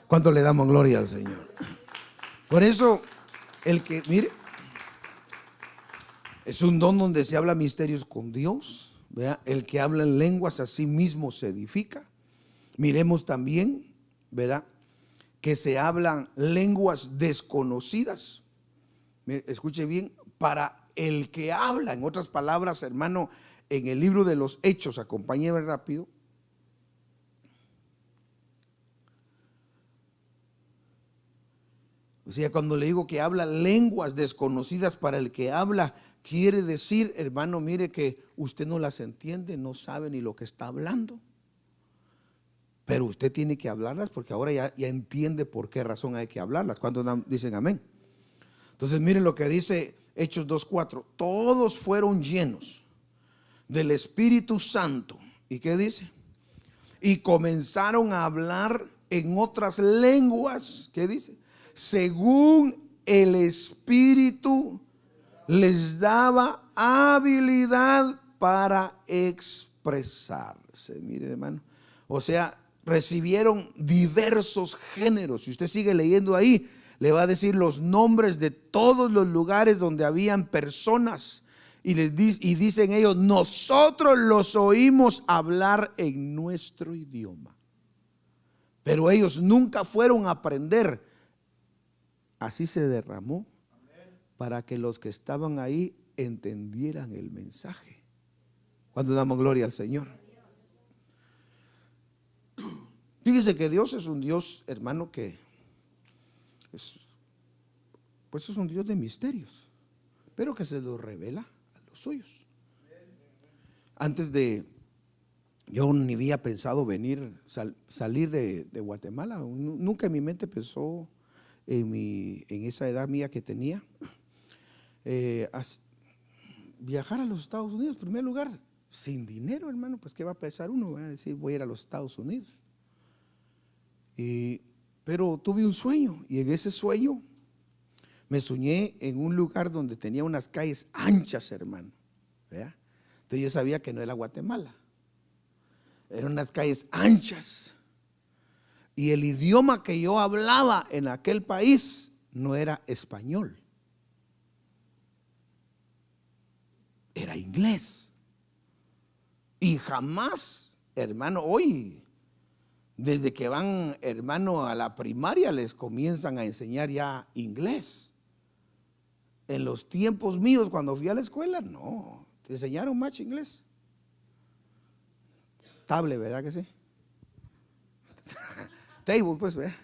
¿Cuánto le damos gloria al Señor? Por eso, el que, mire, es un don donde se habla misterios con Dios. ¿Vea? El que habla en lenguas a sí mismo se edifica. Miremos también, ¿verdad?, que se hablan lenguas desconocidas. Escuche bien, para el que habla, en otras palabras, hermano, en el libro de los Hechos, acompáñeme rápido. O sea, cuando le digo que habla lenguas desconocidas, para el que habla, quiere decir, hermano, mire que usted no las entiende, no sabe ni lo que está hablando. Pero usted tiene que hablarlas porque ahora ya entiende por qué razón hay que hablarlas. ¿Cuántos dicen amén? Entonces miren lo que dice Hechos 2:4. Todos fueron llenos del Espíritu Santo. ¿Y qué dice? Y comenzaron a hablar en otras lenguas. ¿Qué dice? Según el Espíritu les daba habilidad para expresarse. Mire, hermano, o sea, recibieron diversos géneros. Si usted sigue leyendo ahí, le va a decir los nombres de todos los lugares donde habían personas, y dicen ellos, nosotros los oímos hablar en nuestro idioma. Pero ellos nunca fueron a aprender. Así se derramó para que los que estaban ahí entendieran el mensaje. Cuando damos gloria al Señor. Fíjese que Dios es un Dios, hermano, que pues es un Dios de misterios, pero que se lo revela a los suyos. Antes de, yo ni había pensado salir de Guatemala. Nunca en mi mente pensó en esa edad mía que tenía, viajar a los Estados Unidos. En primer lugar, sin dinero, hermano, pues qué va a pensar uno, va a decir voy a ir a los Estados Unidos. Pero tuve un sueño, y en ese sueño me soñé en un lugar donde tenía unas calles anchas, hermano. ¿Verdad? Entonces yo sabía que no era Guatemala, eran unas calles anchas, y el idioma que yo hablaba en aquel país no era español. era inglés. Y jamás, hermano, hoy, desde que van, hermano, a la primaria les comienzan a enseñar ya inglés. En los tiempos míos, cuando fui a la escuela, no, te enseñaron más inglés. Table, ¿verdad que sí? Table, pues, ¿verdad?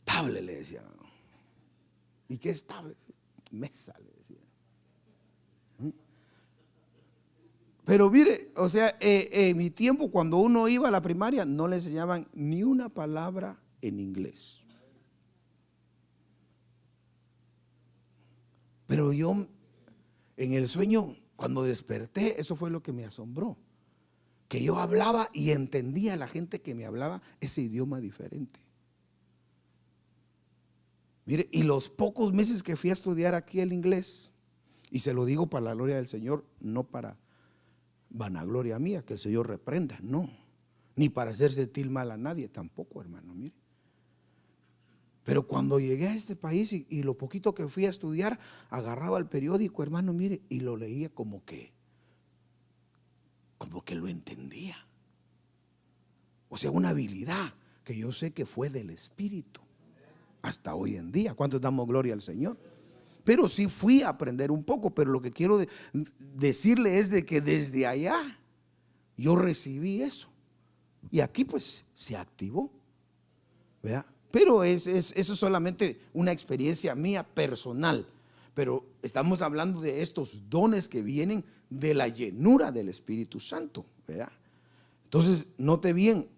Table le decían. ¿Y qué es table? Mesa, le decían. Pero mire, o sea, en mi tiempo, cuando uno iba a la primaria, no le enseñaban ni una palabra en inglés. Pero yo, en el sueño, cuando desperté, eso fue lo que me asombró. Que yo hablaba y entendía a la gente que me hablaba ese idioma diferente. Mire, y los pocos meses que fui a estudiar aquí el inglés, y se lo digo para la gloria del Señor, no para vanagloria mía, que el Señor reprenda, no, ni para hacer sentir mal a nadie tampoco, hermano, mire. Pero cuando llegué a este país y lo poquito que fui a estudiar, agarraba el periódico, hermano, mire, y lo leía como que lo entendía. O sea, una habilidad que yo sé que fue del Espíritu hasta hoy en día. ¿Cuántos damos gloria al Señor? Pero sí fui a aprender un poco. Pero lo que quiero decirle es de que desde allá yo recibí eso. Y aquí pues se activó, ¿verdad? Pero eso es solamente una experiencia mía personal. Pero estamos hablando de estos dones que vienen de la llenura del Espíritu Santo, ¿verdad? Entonces, note bien,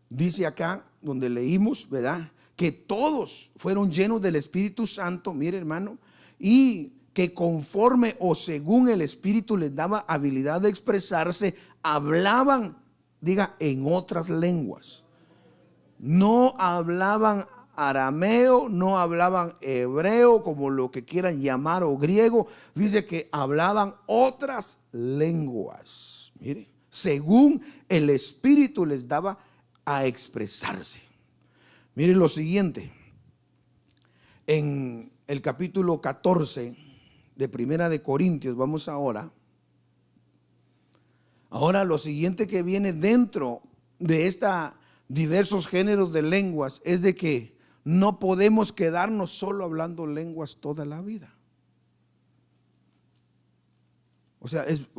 dice acá donde leímos, ¿verdad?, que todos fueron llenos del Espíritu Santo, mire hermano, y que conforme o según el Espíritu les daba habilidad de expresarse, hablaban, diga, en otras lenguas. No hablaban arameo, no hablaban hebreo, como lo que quieran llamar, o griego. Dice que hablaban otras lenguas. Mire, según el Espíritu les daba a expresarse. Mire lo siguiente. En el capítulo 14 de Primera de Corintios, vamos ahora. Ahora lo siguiente que viene dentro de esta diversos géneros de lenguas es de que no podemos quedarnos solo hablando lenguas toda la vida. O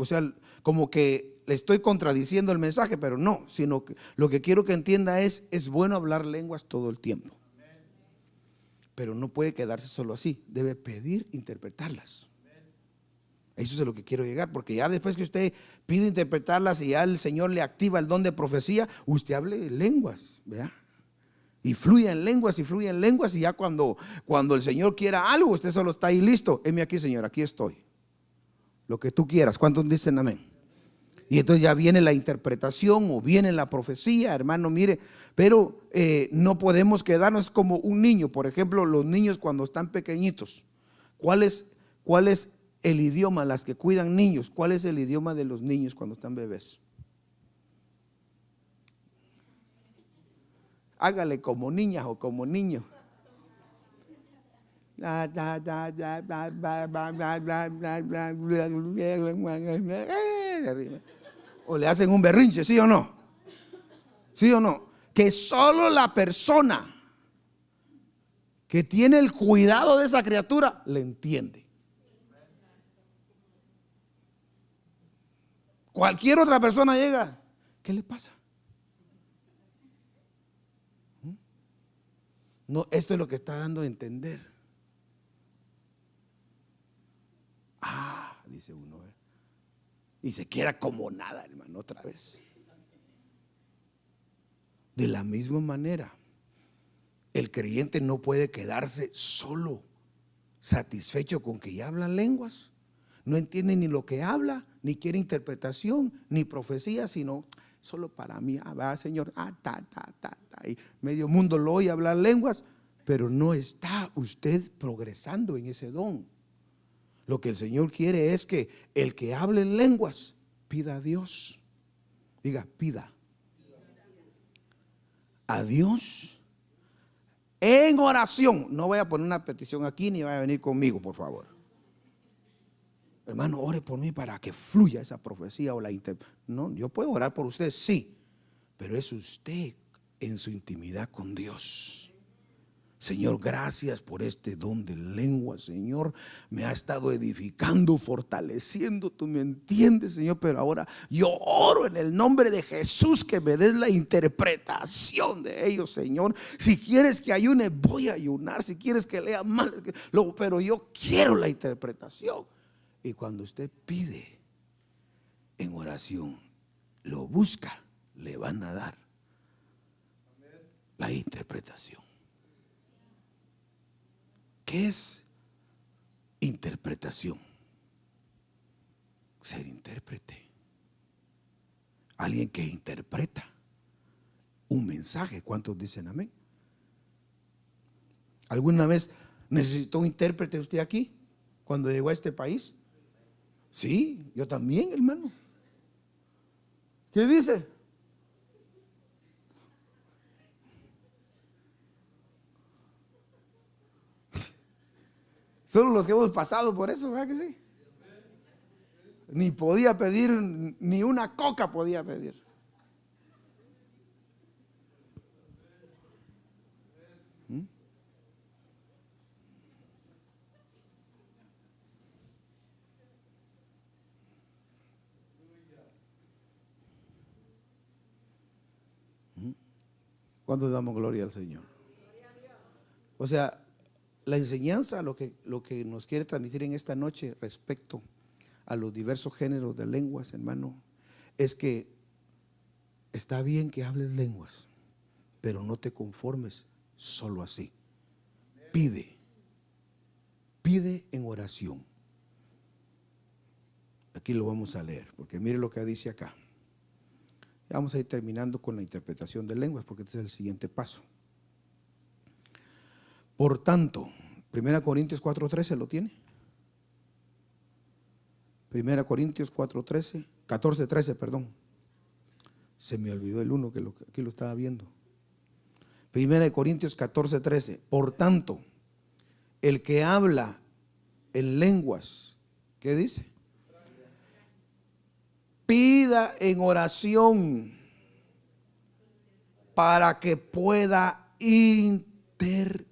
sea, como que le estoy contradiciendo el mensaje, pero no, sino que lo que quiero que entienda es bueno hablar lenguas todo el tiempo. Pero no puede quedarse solo así, debe pedir interpretarlas. Eso es a lo que quiero llegar, porque ya después que usted pide interpretarlas y ya el Señor le activa el don de profecía, usted hable lenguas, ¿verdad? Y fluya en lenguas y ya cuando el Señor quiera algo, usted solo está ahí listo. Heme aquí, Señor, aquí estoy. Lo que tú quieras. ¿Cuántos dicen amén? Y entonces ya viene la interpretación o viene la profecía, hermano, mire. Pero no podemos quedarnos como un niño. Por ejemplo, los niños cuando están pequeñitos, ¿cuál es el idioma? Las que cuidan niños, ¿cuál es el idioma de los niños cuando están bebés? Hágale como niñas o como niño. O le hacen un berrinche, ¿sí o no? ¿Sí o no? Que solo la persona que tiene el cuidado de esa criatura le entiende. Cualquier otra persona llega, ¿qué le pasa? No, esto es lo que está dando a entender. Dice uno, y se queda como nada, hermano, otra vez. De la misma manera, el creyente no puede quedarse solo satisfecho con que ya habla lenguas. No entiende ni lo que habla, ni quiere interpretación, ni profecía, sino solo para mí. Va, Señor, y medio mundo lo oye hablar lenguas, pero no está usted progresando en ese don. Lo que el Señor quiere es que el que hable en lenguas pida a Dios. Diga, pida a Dios en oración. No voy a poner una petición aquí ni vaya a venir conmigo, por favor. hermano, ore por mí para que fluya esa profecía o la no, yo puedo orar por usted, sí, pero es usted en su intimidad con Dios. Señor, gracias por este don de lengua, Señor. Me ha estado edificando, fortaleciendo. Tú me entiendes, Señor. Pero ahora yo oro en el nombre de Jesús que me des la interpretación de ellos, Señor. Si quieres que ayune, voy a ayunar. Si quieres que lea mal, pero yo quiero la interpretación. Y cuando usted pide en oración, lo busca, le van a dar la interpretación. ¿Qué es interpretación? Ser intérprete. Alguien que interpreta un mensaje. ¿Cuántos dicen amén? ¿Alguna vez necesitó un intérprete usted aquí cuando llegó a este país? Sí, yo también, hermano. ¿Qué dice? Solo los que hemos pasado por eso, ¿verdad que sí? Ni podía pedir, ni una coca podía pedir. ¿Mm? ¿Cuándo damos gloria al Señor? O sea, la enseñanza, lo que nos quiere transmitir en esta noche respecto a los diversos géneros de lenguas, hermano, es que está bien que hables lenguas, pero no te conformes solo así. Pide en oración. Aquí lo vamos a leer, porque mire lo que dice acá. Ya vamos a ir terminando con la interpretación de lenguas, porque este es el siguiente paso. Por tanto, 1 Corintios 4:13, ¿lo tiene? 1 Corintios 4:13, 14:13, perdón. Se me olvidó el 1 que aquí lo estaba viendo. 1 Corintios 14:13. Por tanto, el que habla en lenguas, ¿qué dice? Pida en oración para que pueda interpretar.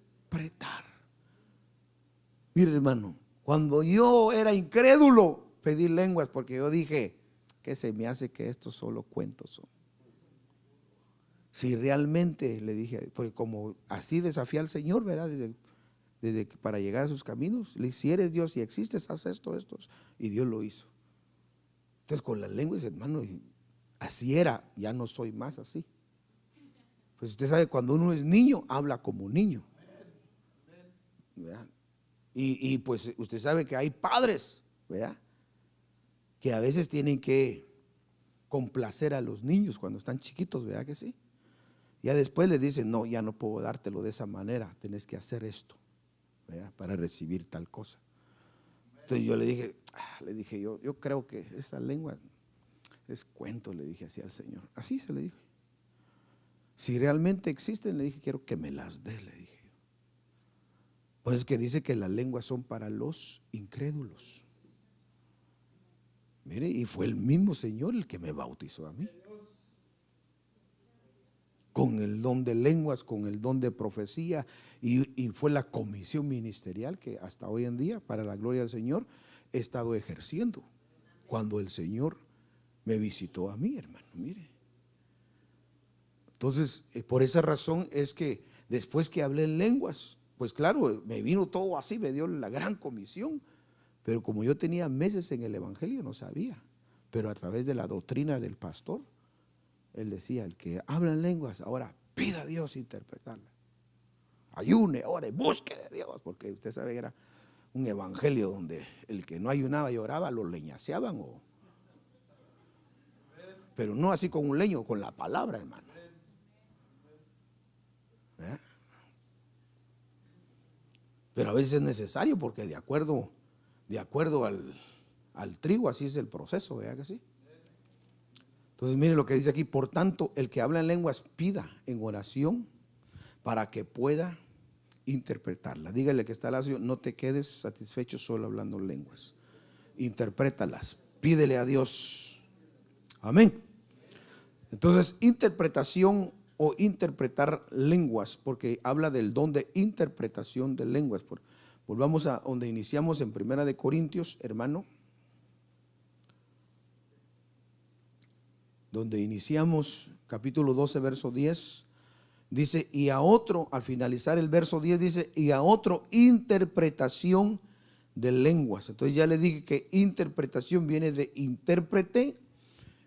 Mire, hermano, cuando yo era incrédulo, pedí lenguas porque yo dije que se me hace que estos solo cuentos son. Si realmente le dije, porque como así desafía al Señor, ¿verdad? Desde para llegar a sus caminos, si eres Dios y existes, haz estos, y Dios lo hizo. Entonces con las lenguas, hermano, así era, ya no soy más así. Pues usted sabe, cuando uno es niño, habla como niño. ¿Verdad? Y pues usted sabe que hay padres, ¿verdad?, que a veces tienen que complacer a los niños cuando están chiquitos, ¿verdad que sí? Ya después les dicen, no, ya no puedo dártelo de esa manera, tenés que hacer esto, ¿verdad?, para recibir tal cosa. Entonces yo le dije, yo creo que esta lengua es cuento, le dije así al Señor. Así se le dije. Si realmente existen, le dije, quiero que me las des, le dije. Pues es que dice que las lenguas son para los incrédulos. Mire, y fue el mismo Señor el que me bautizó a mí. Con el don de lenguas, con el don de profecía, y fue la comisión ministerial que hasta hoy en día, para la gloria del Señor, he estado ejerciendo. Cuando el Señor me visitó a mí, hermano, mire. Entonces, por esa razón es que después que hablé en lenguas, pues claro, me vino todo así, me dio la gran comisión. Pero como yo tenía meses en el evangelio, no sabía. Pero a través de la doctrina del pastor, él decía, el que habla en lenguas, ahora pida a Dios interpretarla. Ayune, ore, busque de Dios. Porque usted sabe que era un evangelio donde el que no ayunaba y oraba, lo leñaseaban. Pero no así con un leño, con la palabra, hermano. ¿Eh? Pero a veces es necesario porque de acuerdo al trigo, así es el proceso, ¿verdad que sí? Entonces mire lo que dice aquí. Por tanto, el que habla en lenguas, pida en oración para que pueda interpretarla. Dígale que está al lado, no te quedes satisfecho solo hablando lenguas. interprétalas, pídele a Dios. Amén. Entonces, interpretación o interpretar lenguas, porque habla del don de interpretación de lenguas. Volvamos a donde iniciamos en Primera de Corintios, hermano. Donde iniciamos, capítulo 12, verso 10. Dice, y a otro, al finalizar el verso 10, dice, y a otro interpretación de lenguas. Entonces ya le dije que interpretación viene de intérprete,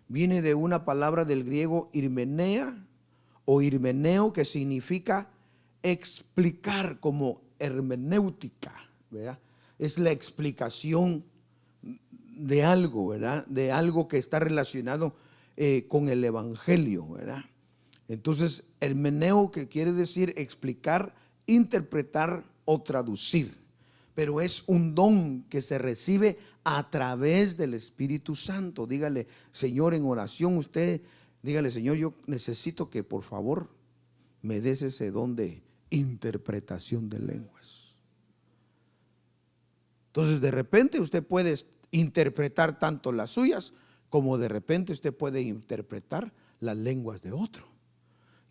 viene de una palabra del griego irmenea o irmeneo, que significa explicar, como hermenéutica, ¿verdad? Es la explicación de algo, ¿verdad? De algo que está relacionado con el evangelio, ¿verdad? Entonces, hermeneo, que quiere decir explicar, interpretar o traducir, pero es un don que se recibe a través del Espíritu Santo. Dígale, Señor, en oración usted, dígale, Señor, yo necesito que por favor me des ese don de interpretación de lenguas. Entonces, de repente usted puede interpretar tanto las suyas, como de repente usted puede interpretar las lenguas de otro.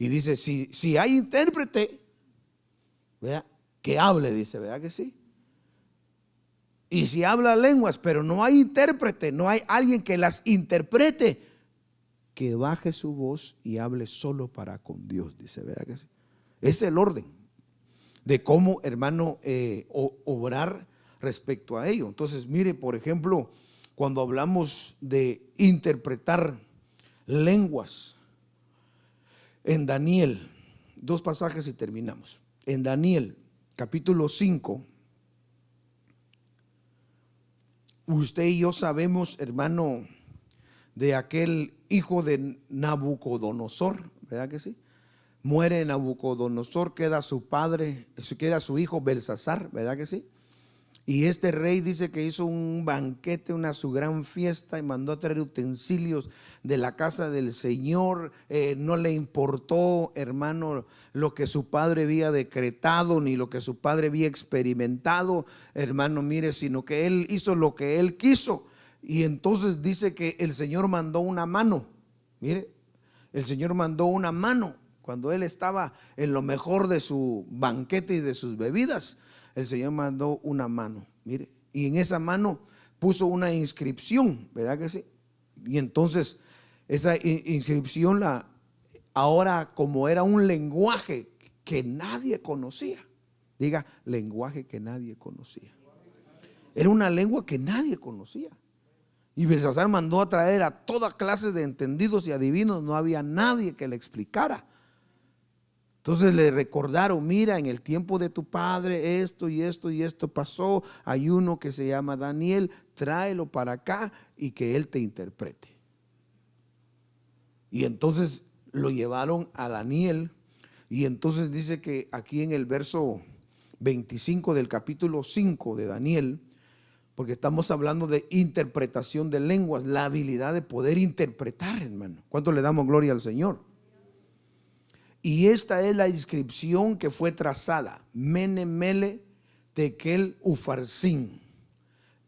Y dice, si hay intérprete, ¿verdad?, que hable, dice, ¿verdad que sí? Y si habla lenguas, pero no hay intérprete, no hay alguien que las interprete, que baje su voz y hable solo para con Dios, dice, ¿verdad que sí? Es el orden de cómo, hermano, obrar respecto a ello. Entonces, mire, por ejemplo, cuando hablamos de interpretar lenguas, en Daniel, dos pasajes y terminamos. En Daniel, capítulo 5, usted y yo sabemos, hermano, de aquel hijo de Nabucodonosor, ¿verdad que sí? Muere Nabucodonosor, queda su padre, queda su hijo Belsasar, ¿verdad que sí? Y este rey dice que hizo un banquete, su gran fiesta, y mandó a traer utensilios de la casa del Señor. No le importó, hermano, lo que su padre había decretado, ni lo que su padre había experimentado, hermano, mire, sino que él hizo lo que él quiso. Y entonces dice que el Señor mandó una mano. Mire, el Señor mandó una mano cuando él estaba en lo mejor de su banquete y de sus bebidas. El Señor mandó una mano, mire, y en esa mano puso una inscripción, ¿verdad que sí? Y entonces esa inscripción, ahora, como era un lenguaje que nadie conocía, diga, lenguaje que nadie conocía, era una lengua que nadie conocía. Y Belsasar mandó a traer a toda clase de entendidos y adivinos, no había nadie que le explicara. Entonces le recordaron, mira, en el tiempo de tu padre esto y esto y esto pasó, hay uno que se llama Daniel, tráelo para acá y que él te interprete. Y entonces lo llevaron a Daniel, y entonces dice que aquí en el verso 25 del capítulo 5 de Daniel, porque estamos hablando de interpretación de lenguas, la habilidad de poder interpretar, hermano. ¿Cuánto le damos gloria al Señor? Y esta es la inscripción que fue trazada: Mene, Mele, Tekel, Ufarsin.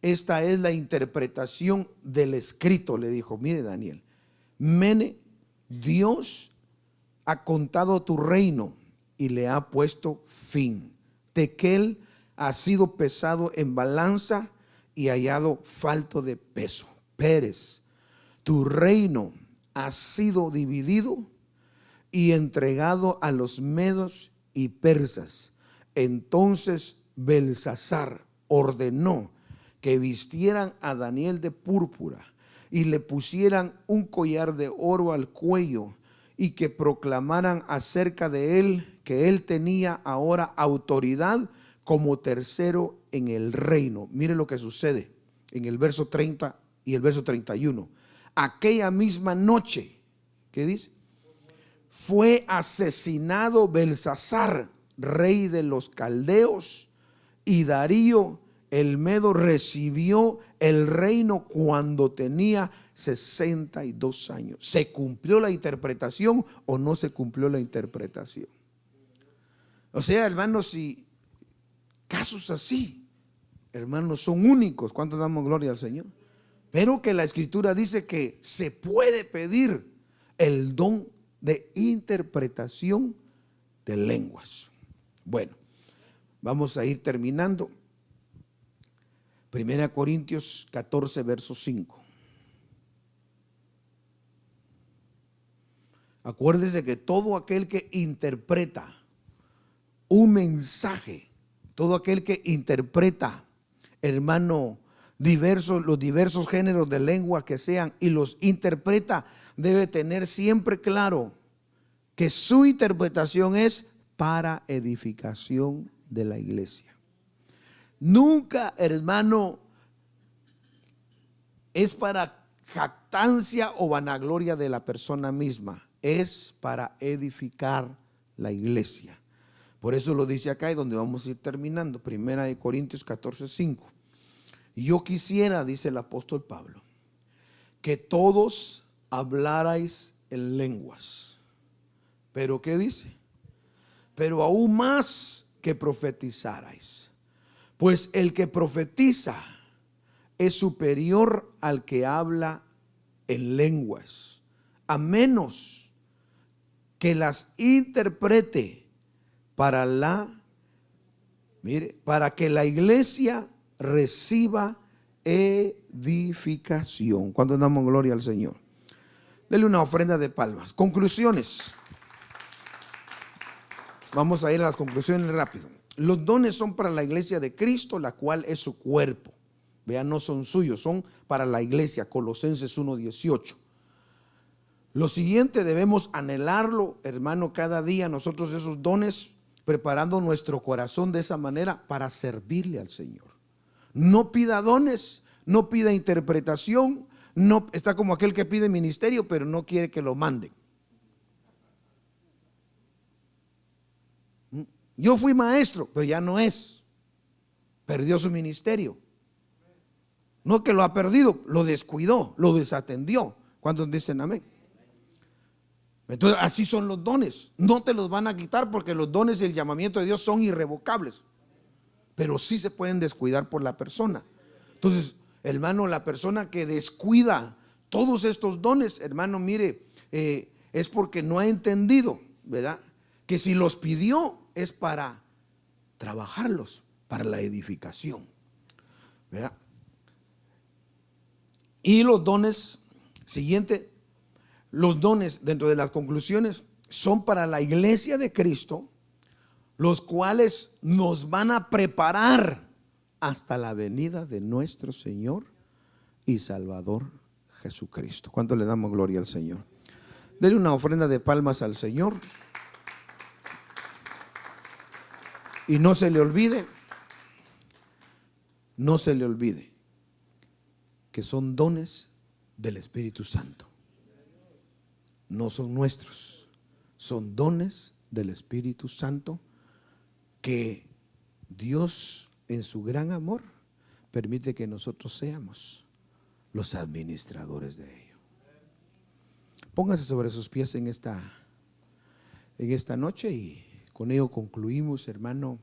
Esta es la interpretación del escrito, le dijo. Mire, Daniel, Mene, Dios ha contado tu reino y le ha puesto fin. Tekel, ha sido pesado en balanza y hallado falto de peso. Pérez, tu reino ha sido dividido y entregado a los medos y persas. Entonces Belsasar ordenó que vistieran a Daniel de púrpura y le pusieran un collar de oro al cuello, y que proclamaran acerca de él que él tenía ahora autoridad como tercero en el reino. Mire lo que sucede en el verso 30 y el verso 31. Aquella misma noche, ¿qué dice? Fue asesinado Belsasar, rey de los caldeos, y Darío el Medo recibió el reino cuando tenía 62 años. ¿Se cumplió la interpretación o no se cumplió la interpretación? O sea, hermanos, si casos así, hermanos, son únicos. ¿Cuánto damos gloria al Señor? Pero que la Escritura dice que se puede pedir el don de interpretación de lenguas. Bueno, vamos a ir terminando. 1 Corintios 14, verso 5. Acuérdese que todo aquel que interpreta un mensaje, todo aquel que interpreta, hermano, los diversos géneros de lengua que sean, y los interpreta, debe tener siempre claro que su interpretación es para edificación de la iglesia. Nunca, hermano, es para jactancia o vanagloria de la persona misma. Es para edificar la iglesia. Por eso lo dice acá, y donde vamos a ir terminando. 1 Corintios 14, 5. Yo quisiera, dice el apóstol Pablo, que todos hablarais en lenguas. Pero ¿qué dice? Pero aún más que profetizarais. Pues el que profetiza es superior al que habla en lenguas, a menos que las interprete para que la iglesia reciba edificación. ¿Cuánto damos gloria al Señor? Dele una ofrenda de palmas. Conclusiones. Vamos a ir a las conclusiones rápido. Los dones son para la iglesia de Cristo, la cual es su cuerpo. Vean, no son suyos, son para la iglesia. Colosenses 1:18. Lo siguiente, debemos anhelarlo, hermano, cada día nosotros esos dones, preparando nuestro corazón de esa manera para servirle al Señor. No pida dones, no pida interpretación, no está como aquel que pide ministerio, pero no quiere que lo manden. Yo fui maestro, pero ya no es. Perdió su ministerio. No que lo ha perdido, lo descuidó, lo desatendió. ¿Cuántos dicen amén? Entonces así son los dones. No te los van a quitar, porque los dones y el llamamiento de Dios son irrevocables. Pero sí se pueden descuidar por la persona. Entonces, hermano, la persona que descuida todos estos dones, hermano, mire, es porque no ha entendido, ¿verdad? Que si los pidió es para trabajarlos, para la edificación, ¿verdad? Y los dones, siguiente, los dones dentro de las conclusiones son para la iglesia de Cristo, los cuales nos van a preparar hasta la venida de nuestro Señor y Salvador Jesucristo. ¿Cuánto le damos gloria al Señor? Dele una ofrenda de palmas al Señor. Y no se le olvide que son dones del Espíritu Santo. No son nuestros, son dones del Espíritu Santo que Dios en su gran amor permite que nosotros seamos los administradores de ello. Póngase sobre sus pies en esta noche, y con ello concluimos, hermano,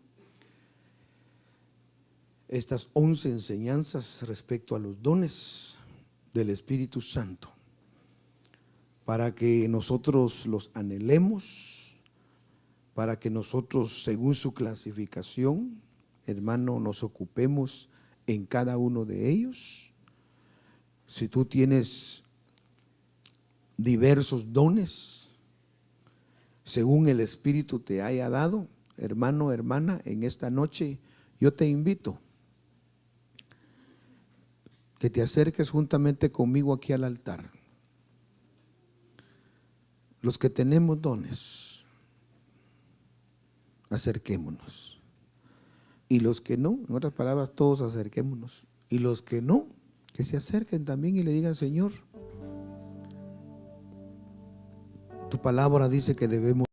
estas 11 enseñanzas respecto a los dones del Espíritu Santo, para que nosotros los anhelemos, para que nosotros, según su clasificación, hermano, nos ocupemos en cada uno de ellos. Si tú tienes diversos dones, según el Espíritu te haya dado, hermano, hermana, en esta noche yo te invito que te acerques juntamente conmigo aquí al altar. Los que tenemos dones, acerquémonos. Y los que no, en otras palabras, todos acerquémonos. Y los que no, que se acerquen también y le digan: Señor, tu palabra dice que debemos